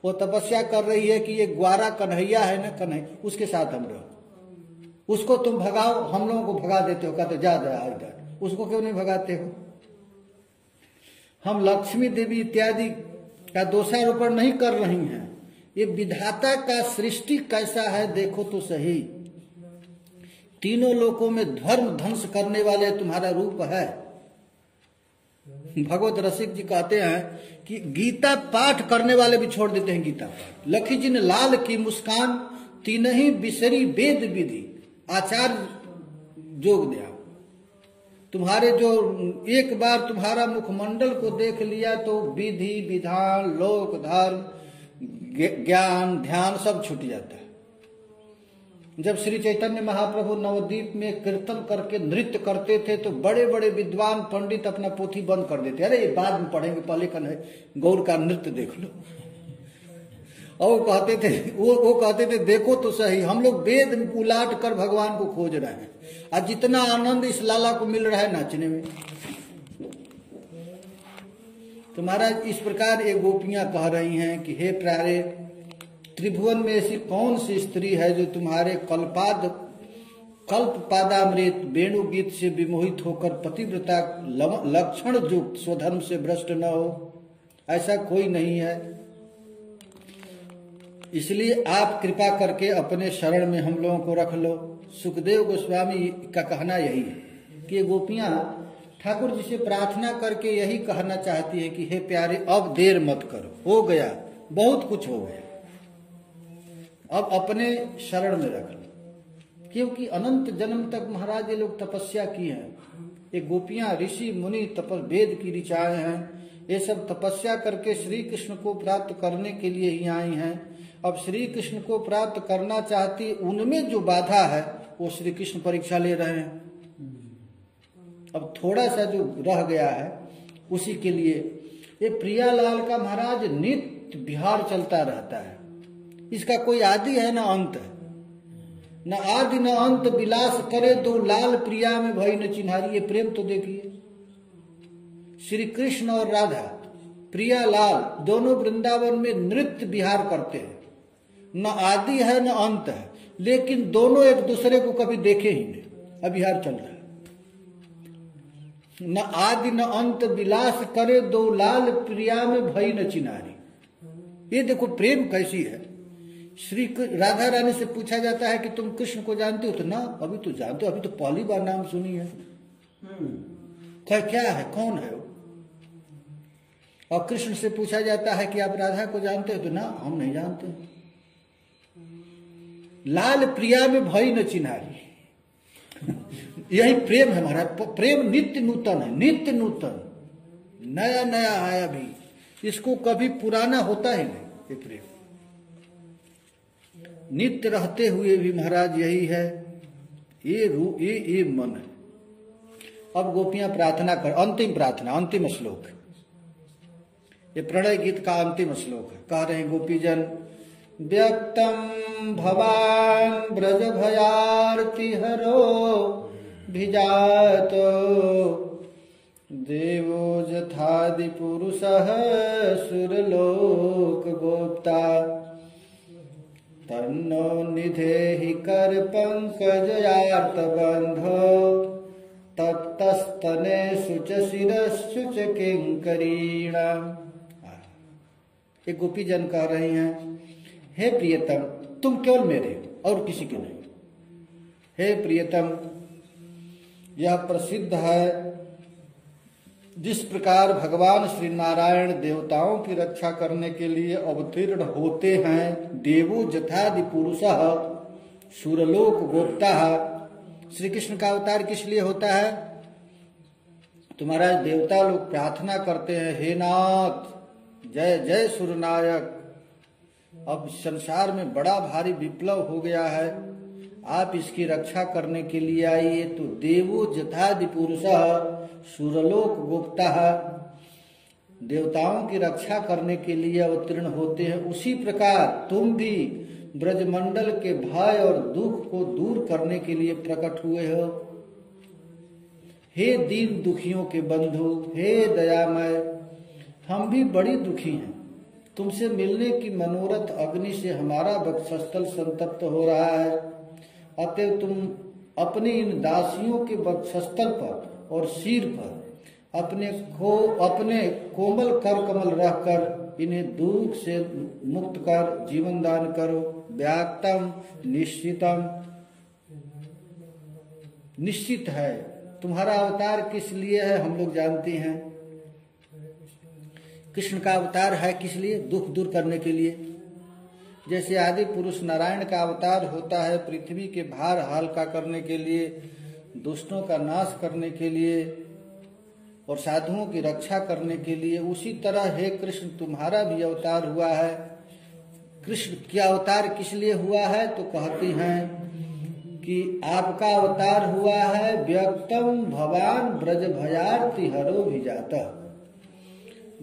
वो तपस्या कर रही है कि ये ग्वारा कन्हैया है ना, कन्हैया उसके साथ हम रहो, उसको तुम भगाओ, हम लोगों को भगा देते हो, कहते जा इधर, उसको क्यों नहीं भगाते हो। हम लक्ष्मी देवी इत्यादि का दोषारोपण नहीं कर रही हैं, ये विधाता का सृष्टि कैसा है देखो तो सही। तीनों लोकों में धर्म ध्वंस करने वाले तुम्हारा रूप है। भगवत रसिक जी कहते हैं कि गीता पाठ करने वाले भी छोड़ देते हैं गीता पाठ। लखी जी ने लाल की मुस्कान तीन ही बिसरी वेद विधि आचार जोग दिया। तुम्हारे जो एक बार तुम्हारा मुखमंडल को देख लिया तो विधि विधान लोक धर्म ज्ञान ध्यान सब छूट जाता है। जब श्री चैतन्य महाप्रभु नवद्वीप में कीर्तन करके नृत्य करते थे तो बड़े बड़े विद्वान पंडित अपना पोथी बंद कर देते, अरे ये बाद में पढ़ेंगे, पहले गौर का नृत्य देख लो। और वो कहते थे देखो तो सही, हम लोग वेद उलाट कर भगवान को खोज रहे हैं, और जितना आनंद इस लाला को मिल रहा है नाचने में। तो महाराज इस प्रकार ये गोपियां कह रही हैं कि हे प्यारे, त्रिभुवन में ऐसी कौन सी स्त्री है जो तुम्हारे कल्प पादामृत वेणु गीत से विमोहित होकर पतिव्रता लक्षण युक्त स्वधर्म से भ्रष्ट न हो, ऐसा कोई नहीं है। इसलिए आप कृपा करके अपने शरण में हम लोगों को रख लो। सुखदेव गोस्वामी का कहना यही है कि ये गोपियां ठाकुर जी से प्रार्थना करके यही कहना चाहती है कि हे प्यारे, अब देर मत करो, हो गया, बहुत कुछ हो गया, अब अपने शरण में रख लो। क्योंकि अनंत जन्म तक महाराज ये लोग तपस्या की है। ये गोपियां ऋषि मुनि वेद की ऋचाएं हैं, ये सब तपस्या करके श्री कृष्ण को प्राप्त करने के लिए ही आई हैं। अब श्री कृष्ण को प्राप्त करना चाहती, उनमें जो बाधा है वो श्री कृष्ण परीक्षा ले रहे हैं। अब थोड़ा सा जो रह गया है उसी के लिए ये प्रियालाल का महाराज नित्य विहार चलता रहता है। इसका कोई आदि है ना अंत है, न आदि न अंत, विलास करे दो लाल प्रिया में भई न चिन्हारी। ये प्रेम तो देखिए, श्री कृष्ण और राधा प्रियालाल दोनों वृंदावन में नृत्य विहार करते हैं। न आदि है न अंत है, लेकिन दोनों एक दूसरे को कभी देखे ही नहीं, अब विहार चल रहा है। न आदि न अंत, विलास करे दो लाल प्रिया में भई न चिन्हारी। ये देखो प्रेम कैसी है। श्री राधा रानी से पूछा जाता है कि तुम कृष्ण को जानते हो, तो ना अभी तो जानते हो, अभी तो पहली बार नाम सुनी है। क्या है, कौन है वो? और कृष्ण से पूछा जाता है कि आप राधा को जानते हो, तो ना हम नहीं जानते। लाल प्रिया में भई न चिन्हारी। यही प्रेम है हमारा। प्रेम नित्य नूतन है, नित्य नूतन, नया नया है, अभी इसको कभी पुराना होता ही नहीं। ये प्रेम नित्य रहते हुए भी महाराज यही है। ये मन है। अब गोपियां प्रार्थना कर, अंतिम प्रार्थना, अंतिम श्लोक, ये प्रणय गीत का अंतिम श्लोक है। कह रहे हैं गोपीजन, व्यक्तम भवान ब्रज भयार्ति हरो भिजातो देवो जथादि पुरुषः सुरलोक गोप्ता तन्नो निधेहि कर पंकजयार्त बंधो तप्तस्तने शुच शिरश्चुच किंकरीण। एक गोपी जन कह रही हैं, हे प्रियतम तुम केवल मेरे और किसी के नहीं। हे प्रियतम, यह प्रसिद्ध है जिस प्रकार भगवान श्री नारायण देवताओं की रक्षा करने के लिए अवतीर्ण होते हैं, देवो जथादि पुरुषः सुरलोक गोप्ता। श्री कृष्ण का अवतार किस लिए होता है? तुम्हारा देवता लोग प्रार्थना करते हैं, हे नाथ जय जय सुरनायक, अब संसार में बड़ा भारी विप्लव हो गया है, आप इसकी रक्षा करने के लिए आइए। तो देवो जथादि पुरुषः सुरलोक गोप्ता, देवताओं की रक्षा करने के लिए अवतीर्ण होते हैं, उसी प्रकार तुम भी ब्रजमंडल के भय और दुख को दूर करने के लिए प्रकट हुए हो। हे दीन दुखियों के बंधु, हे दयामय, हम भी बड़ी दुखी हैं, तुमसे मिलने की मनोरथ अग्नि से हमारा वक्षस्थल संतप्त हो रहा है। अतः तुम अपने इन दासियों के वक्षस्थल पर और सिर पर अपने कोमल कर कमल रखकर इन्हें दुख से मुक्त कर जीवन दान करो। व्याक्तम निश्चितम, निश्चित है तुम्हारा अवतार किस लिए है हम लोग जानते हैं। कृष्ण का अवतार है किस लिए? दुख दूर करने के लिए। जैसे आदि पुरुष नारायण का अवतार होता है पृथ्वी के भार हल्का करने के लिए, दुष्टों का नाश करने के लिए और साधुओं की रक्षा करने के लिए, उसी तरह हे कृष्ण तुम्हारा भी अवतार हुआ है। कृष्ण का अवतार किस लिए हुआ है? तो कहती हैं कि आपका अवतार हुआ है व्यक्तम भवान ब्रज भयार्ति हरो भी जाता,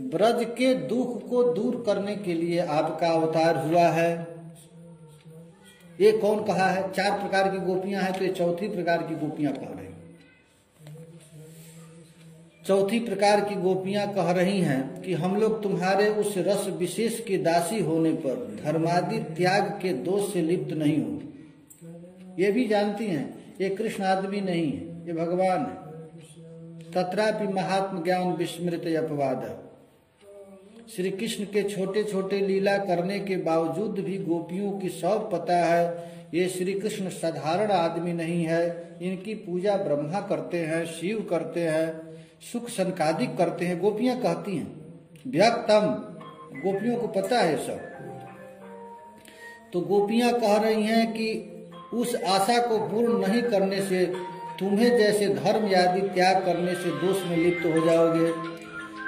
ब्रज के दुख को दूर करने के लिए आपका अवतार हुआ है। ये कौन कहा है? 4 प्रकार की गोपियां हैं, तो ये चौथी प्रकार की गोपियां कह रही हैं। चौथी प्रकार की गोपियां कह रही हैं कि हम लोग तुम्हारे उस रस विशेष के दासी होने पर धर्मादि त्याग के दोष से लिप्त नहीं हो। ये भी जानती हैं ये कृष्ण आदमी नहीं है, ये भगवान है। तत्रापि महात्म ज्ञान विस्मृत अपवाद, श्री कृष्ण के छोटे छोटे लीला करने के बावजूद भी गोपियों की सब पता है ये श्री कृष्ण साधारण आदमी नहीं है। इनकी पूजा ब्रह्मा करते हैं, शिव करते हैं, सुख संकादिक करते हैं। गोपियां कहती हैं व्यक्तम, गोपियों को पता है सब। तो गोपियां कह रही हैं कि उस आशा को पूर्ण नहीं करने से तुम्हें जैसे धर्म आदि त्याग करने से दोष में लिप्त हो जाओगे।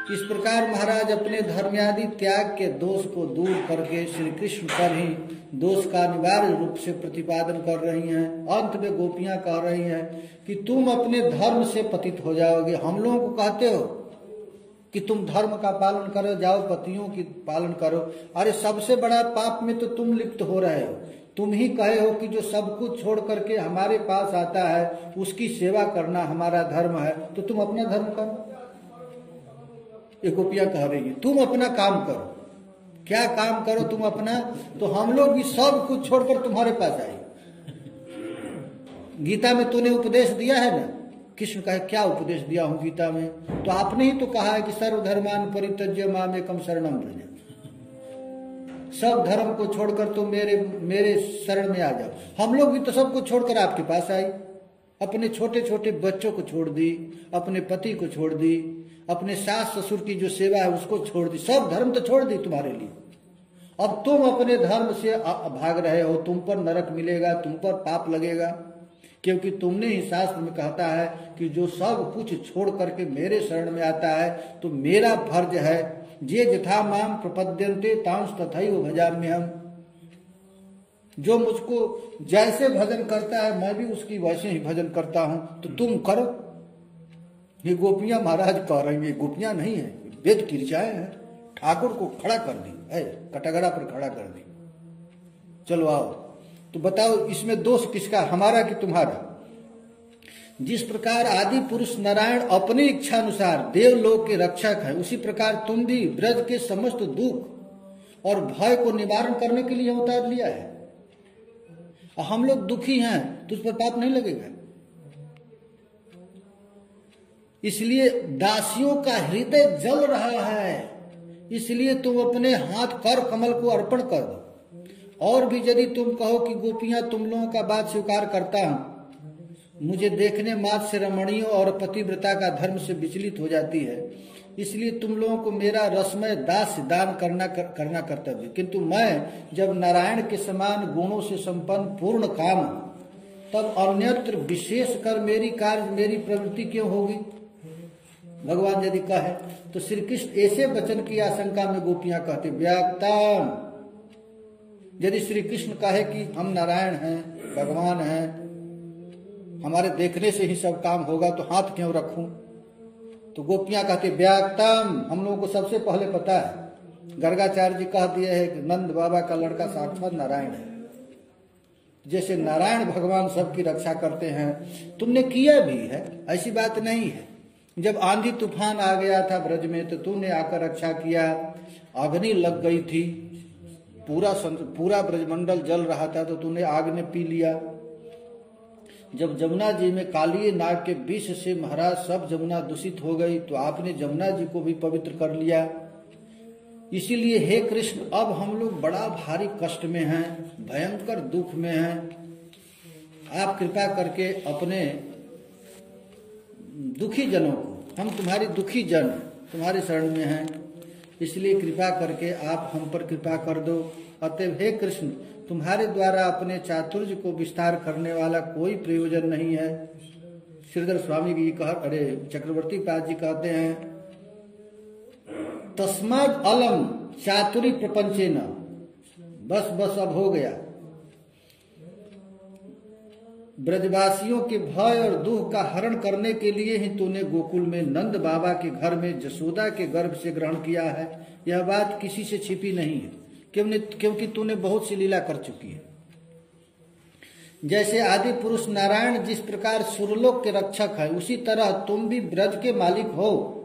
इस प्रकार महाराज अपने धर्मादि त्याग के दोष को दूर करके श्री कृष्ण पर ही दोष का अनिवार्य रूप से प्रतिपादन कर रही हैं। अंत में गोपियां कह रही हैं कि तुम अपने धर्म से पतित हो जाओगे। हम लोगों को कहते हो कि तुम धर्म का पालन करो, जाओ पतियों की पालन करो। अरे सबसे बड़ा पाप में तो तुम लिप्त हो रहे हो। तुम ही कहे हो कि जो सब कुछ छोड़ करके हमारे पास आता है उसकी सेवा करना हमारा धर्म है, तो तुम अपना धर्म करो। ये गोपियां कह रही है तुम अपना काम करो। क्या काम करो तुम अपना? तो हम लोग भी सब कुछ छोड़कर तुम्हारे पास आए। गीता में तूने उपदेश दिया है ना? कृष्ण कहे क्या उपदेश दिया हूं गीता में? तो आपने ही तो कहा है कि सर्वधर्मान परित्यज्य मामेकम शरणम व्रज, सब धर्म को छोड़कर तुम मेरे शरण में आ जाओ। हम लोग भी तो सब कुछ छोड़कर आपके पास आए। अपने छोटे छोटे बच्चों को छोड़ दी, अपने पति को छोड़ दी, अपने सास ससुर की जो सेवा है उसको छोड़ दी, सब धर्म तो छोड़ दी तुम्हारे लिए। अब तुम अपने धर्म से भाग रहे हो, तुम पर नरक मिलेगा, तुम पर पाप लगेगा, क्योंकि तुमने ही शास्त्र में कहता है कि जो सब कुछ छोड़ करके मेरे शरण में आता है तो मेरा फर्ज है, जे यथा माम प्रपद्यन्ते तांस तथैव भजाम्यहम्, जो मुझको जैसे भजन करता है मैं भी उसकी वैसे ही भजन करता हूं, तो तुम करो। ये गोपियां महाराज कह रही है, गोपियां नहीं है, वेद की ऋचाएं हैं। ठाकुर को खड़ा कर दी है, कटघरा पर खड़ा कर दी। चलो आओ, तो बताओ इसमें दोष किसका, हमारा कि तुम्हारा? जिस प्रकार आदि पुरुष नारायण अपनी इच्छा अनुसार देवलोक के रक्षक है, उसी प्रकार तुम भी ब्रज के समस्त दुख और भय को निवारण करने के लिए अवतार लिया है। हम लोग दुखी हैं तो उस पर पाप नहीं लगेगा। इसलिए दासियों का हृदय जल रहा है इसलिए तुम अपने हाथ कर कमल को अर्पण कर दो। और भी यदि तुम कहो कि गोपियां तुम लोगों का बात स्वीकार करता हूं, मुझे देखने मात्र से रमणीयों और पतिव्रता का धर्म से विचलित हो जाती है, इसलिए तुम लोगों को मेरा रसमय दास दान करना कर्तव्य। किंतु मैं जब नारायण के समान गुणों से संपन्न पूर्ण काम हूं, तब अन्यत्र विशेष कर मेरी प्रवृत्ति क्यों होगी? भगवान यदि कहे तो श्री कृष्ण ऐसे वचन की आशंका में गोपियां कहते व्याक्ताम। यदि श्री कृष्ण कहे कि हम नारायण हैं, भगवान हैं, हमारे देखने से ही सब काम होगा, तो हाथ क्यों रखूं? तो गोपियां कहते व्याक्तम। हम लोगों को सबसे पहले पता है, गर्गाचार्य जी कह दिए है कि नंद बाबा का लड़का साक्षात नारायण है। जैसे नारायण भगवान सबकी रक्षा करते हैं, तुमने किया भी है, ऐसी बात नहीं है। जब आंधी तूफान आ गया था ब्रज में, तो तुमने आकर रक्षा किया। अग्नि लग गई थी, पूरा ब्रजमंडल जल रहा था, तो तूने आग ने पी लिया। जब जमुना जी में कालिए नाग के विष से महाराज सब जमुना दूषित हो गई, तो आपने जमुना जी को भी पवित्र कर लिया। इसीलिए हे कृष्ण, अब हम लोग बड़ा भारी कष्ट में हैं, भयंकर दुख में हैं। आप कृपा करके अपने दुखी जनों को, हम तुम्हारी दुखी जन तुम्हारे शरण में हैं, इसलिए कृपा करके आप हम पर कृपा कर दो। अतएव हे कृष्ण, तुम्हारे द्वारा अपने चातुर्य को विस्तार करने वाला कोई प्रयोजन नहीं है। श्रीधर स्वामी जी चक्रवर्ती पाद जी कहते हैं, तस्माद अलम चातुरी प्रपंचे न। बस अब हो गया। ब्रजवासियों के भय और दुख का हरण करने के लिए ही तूने गोकुल में नंद बाबा के घर में जसोदा के गर्भ से ग्रहण किया है। यह बात किसी से छिपी नहीं है, क्योंकि तूने बहुत सी लीला कर चुकी है। जैसे आदि पुरुष नारायण जिस प्रकार सुरलोक के रक्षक है, उसी तरह तुम भी ब्रज के मालिक हो।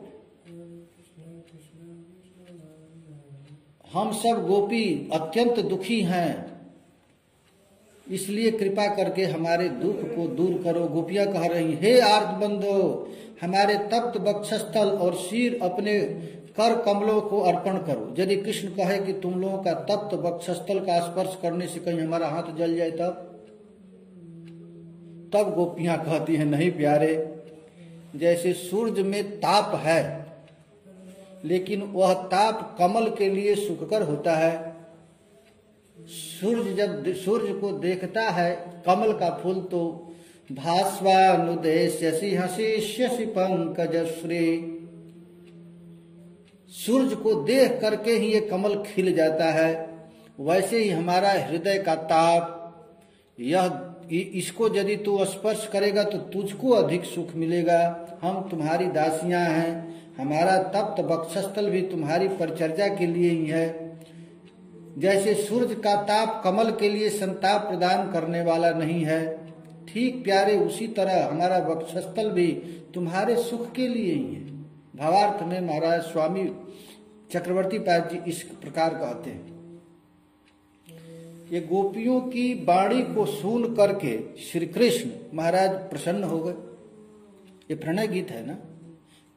हम सब गोपी अत्यंत दुखी हैं, इसलिए कृपा करके हमारे दुख को दूर करो। गोपियां कह रही, हे आर्त बंधो, हमारे तप्त वक्षस्थल और सिर अपने कर कमलों को अर्पण करो। यदि कृष्ण कहे कि तुम लोगों का तप्त वक्षस्थल का स्पर्श करने से कहीं हमारा हाथ जल जाए, तब गोपियां कहती हैं, नहीं प्यारे, जैसे सूरज में ताप है, लेकिन वह ताप कमल के लिए सुखकर होता है। सूर्य जब सूर्य को देखता है कमल का फूल, तो भास्वानुदेश्यसि हसिष्यसि पंकजश्री। सूर्य को देख करके ही ये कमल खिल जाता है। वैसे ही हमारा हृदय का ताप, इसको यदि तू स्पर्श करेगा तो तुझको अधिक सुख मिलेगा। हम तुम्हारी दासियां हैं, हमारा तप्त वक्षस्थल भी तुम्हारी परिचर्या के लिए ही है। जैसे सूर्य का ताप कमल के लिए संताप प्रदान करने वाला नहीं है, ठीक प्यारे उसी तरह हमारा वक्षस्थल भी तुम्हारे सुख के लिए ही है। भावार्थ में महाराज स्वामी चक्रवर्ती पाद जी इस प्रकार कहते हैं। ये गोपियों की वाणी को सुन करके श्री कृष्ण महाराज प्रसन्न हो गए। ये प्रणय गीत है ना,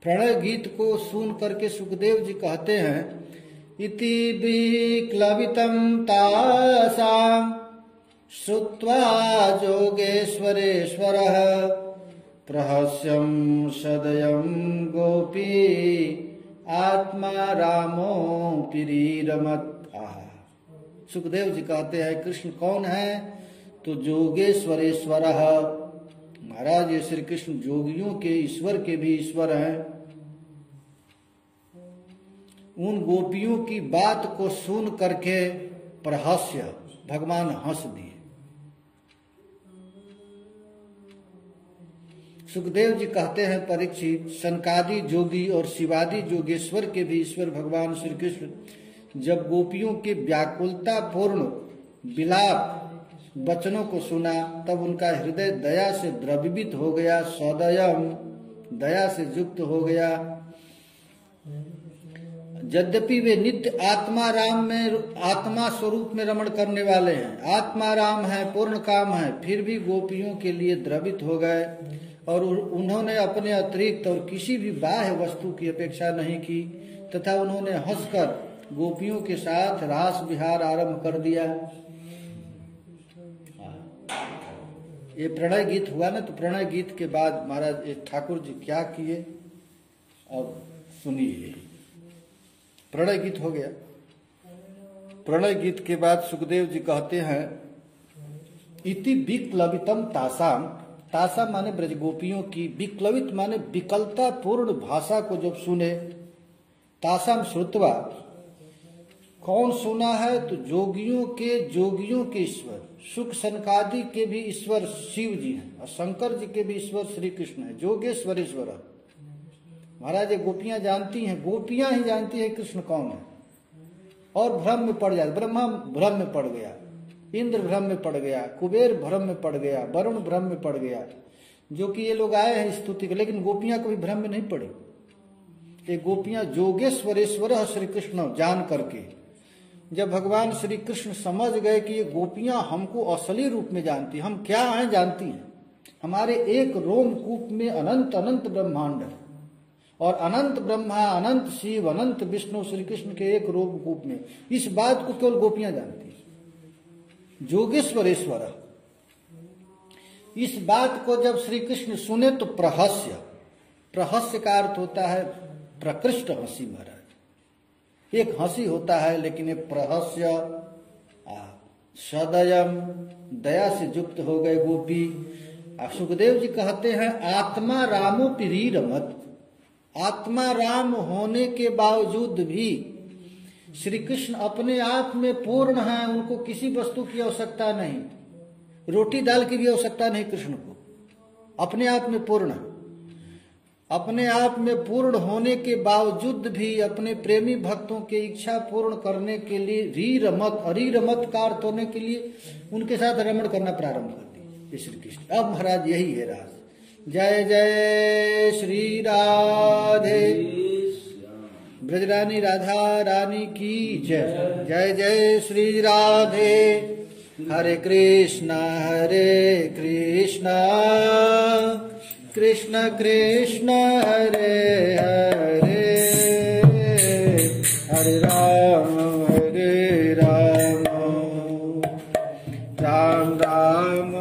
प्रणय गीत को सुन करके सुखदेव जी कहते हैं, इति विक्लवितं तासां श्रुत्वा जोगेश्वरेश्वरः प्रहस्यं सदयं गोपी आत्मा रामोऽपि रीरमत्। सुखदेव जी कहते हैं, कृष्ण कौन है? तो जोगेश्वरेश्वरः, महाराज ये श्री कृष्ण जोगियों के ईश्वर के भी ईश्वर हैं। उन गोपियों की बात को सुन करके प्रहस्य, भगवान हंस दिए। सुखदेव जी कहते हैं, परीक्षित, सनकादि जोगी और शिवादि जोगेश्वर के भी ईश्वर भगवान श्री कृष्ण जब गोपियों के व्याकुलता पूर्ण विलाप वचनों को सुना, तब उनका हृदय दया से द्रवित हो गया, सदयम, दया से युक्त हो गया। यद्यपि वे नित्य आत्मा स्वरूप में रमण करने वाले हैं, आत्मा राम है, पूर्ण काम है, फिर भी गोपियों के लिए द्रवित हो गए और उन्होंने अपने अतिरिक्त और किसी भी बाह्य वस्तु की अपेक्षा नहीं की। तथा उन्होंने हंसकर गोपियों के साथ रास विहार आरंभ कर दिया। ये प्रणय गीत हुआ ना, तो प्रणय गीत के बाद महाराज ये ठाकुर जी क्या किए अब सुनिए। प्रणय गीत हो गया। प्रणय गीत के बाद सुखदेव जी कहते हैं इति विक्लवितम तासाम, तासाम माने ब्रजगोपियों की, विक्लवित माने विकलता पूर्ण भाषा को जब सुने, तासाम श्रुत्वा, कौन सुना है तो जोगियों के ईश्वर, सुख सनकादि के भी ईश्वर शिव जी हैं और शंकर जी के भी ईश्वर श्री कृष्ण है, जोगेश्वरेश्वर। महाराज ये गोपियां जानती हैं, गोपियां ही जानती है कृष्ण कौन है, और भ्रम में पड़ जाए। ब्रह्मा भ्रम में पड़ गया, इंद्र भ्रम में पड़ गया, कुबेर भ्रम में पड़ गया, वरुण भ्रम में पड़ गया, जो कि ये लोग आए हैं स्तुति के, लेकिन गोपियां कभी भ्रम में नहीं पड़ी। ये गोपियां जोगेश्वरेश्वर श्री कृष्ण जान करके, जब भगवान श्री कृष्ण समझ गए कि ये गोपियां हमको असली रूप में जानती, हम क्या हैं जानती हैं, हमारे एक रोमकूप में अनंत अनंत ब्रह्मांड है, और अनंत ब्रह्मा, अनंत शिव, अनंत विष्णु श्री कृष्ण के एक रोमकूप में, इस बात को केवल गोपियां जानती हैं। जोगेश्वरेश्वर, इस बात को जब श्री कृष्ण सुने तो प्रहस्य, प्रहस्य का अर्थ होता है प्रकृष्ट हंसी। महाराज एक हंसी होता है, लेकिन एक प्रहस्य, सदयम, दया से युक्त हो गए गोपी। सुखदेव जी कहते हैं आत्मा रामो पिरीरमत, आत्मा राम होने के बावजूद भी श्री कृष्ण अपने आप में पूर्ण हैं, उनको किसी वस्तु की आवश्यकता नहीं, रोटी दाल की भी आवश्यकता नहीं कृष्ण को, अपने आप में पूर्ण है। अपने आप में पूर्ण होने के बावजूद भी अपने प्रेमी भक्तों की इच्छा पूर्ण करने के लिए रीरमत, अरीरमत का अर्थ होने के लिए उनके साथ रमण करना प्रारंभ कर दिया श्री कृष्ण। अब महाराज यही है राज। जय जय श्री राधे, ब्रजरानी राधा रानी की जय। जय जय श्री राधे, हरे कृष्णा कृष्ण कृष्ण हरे हरे, हरे राम राम राम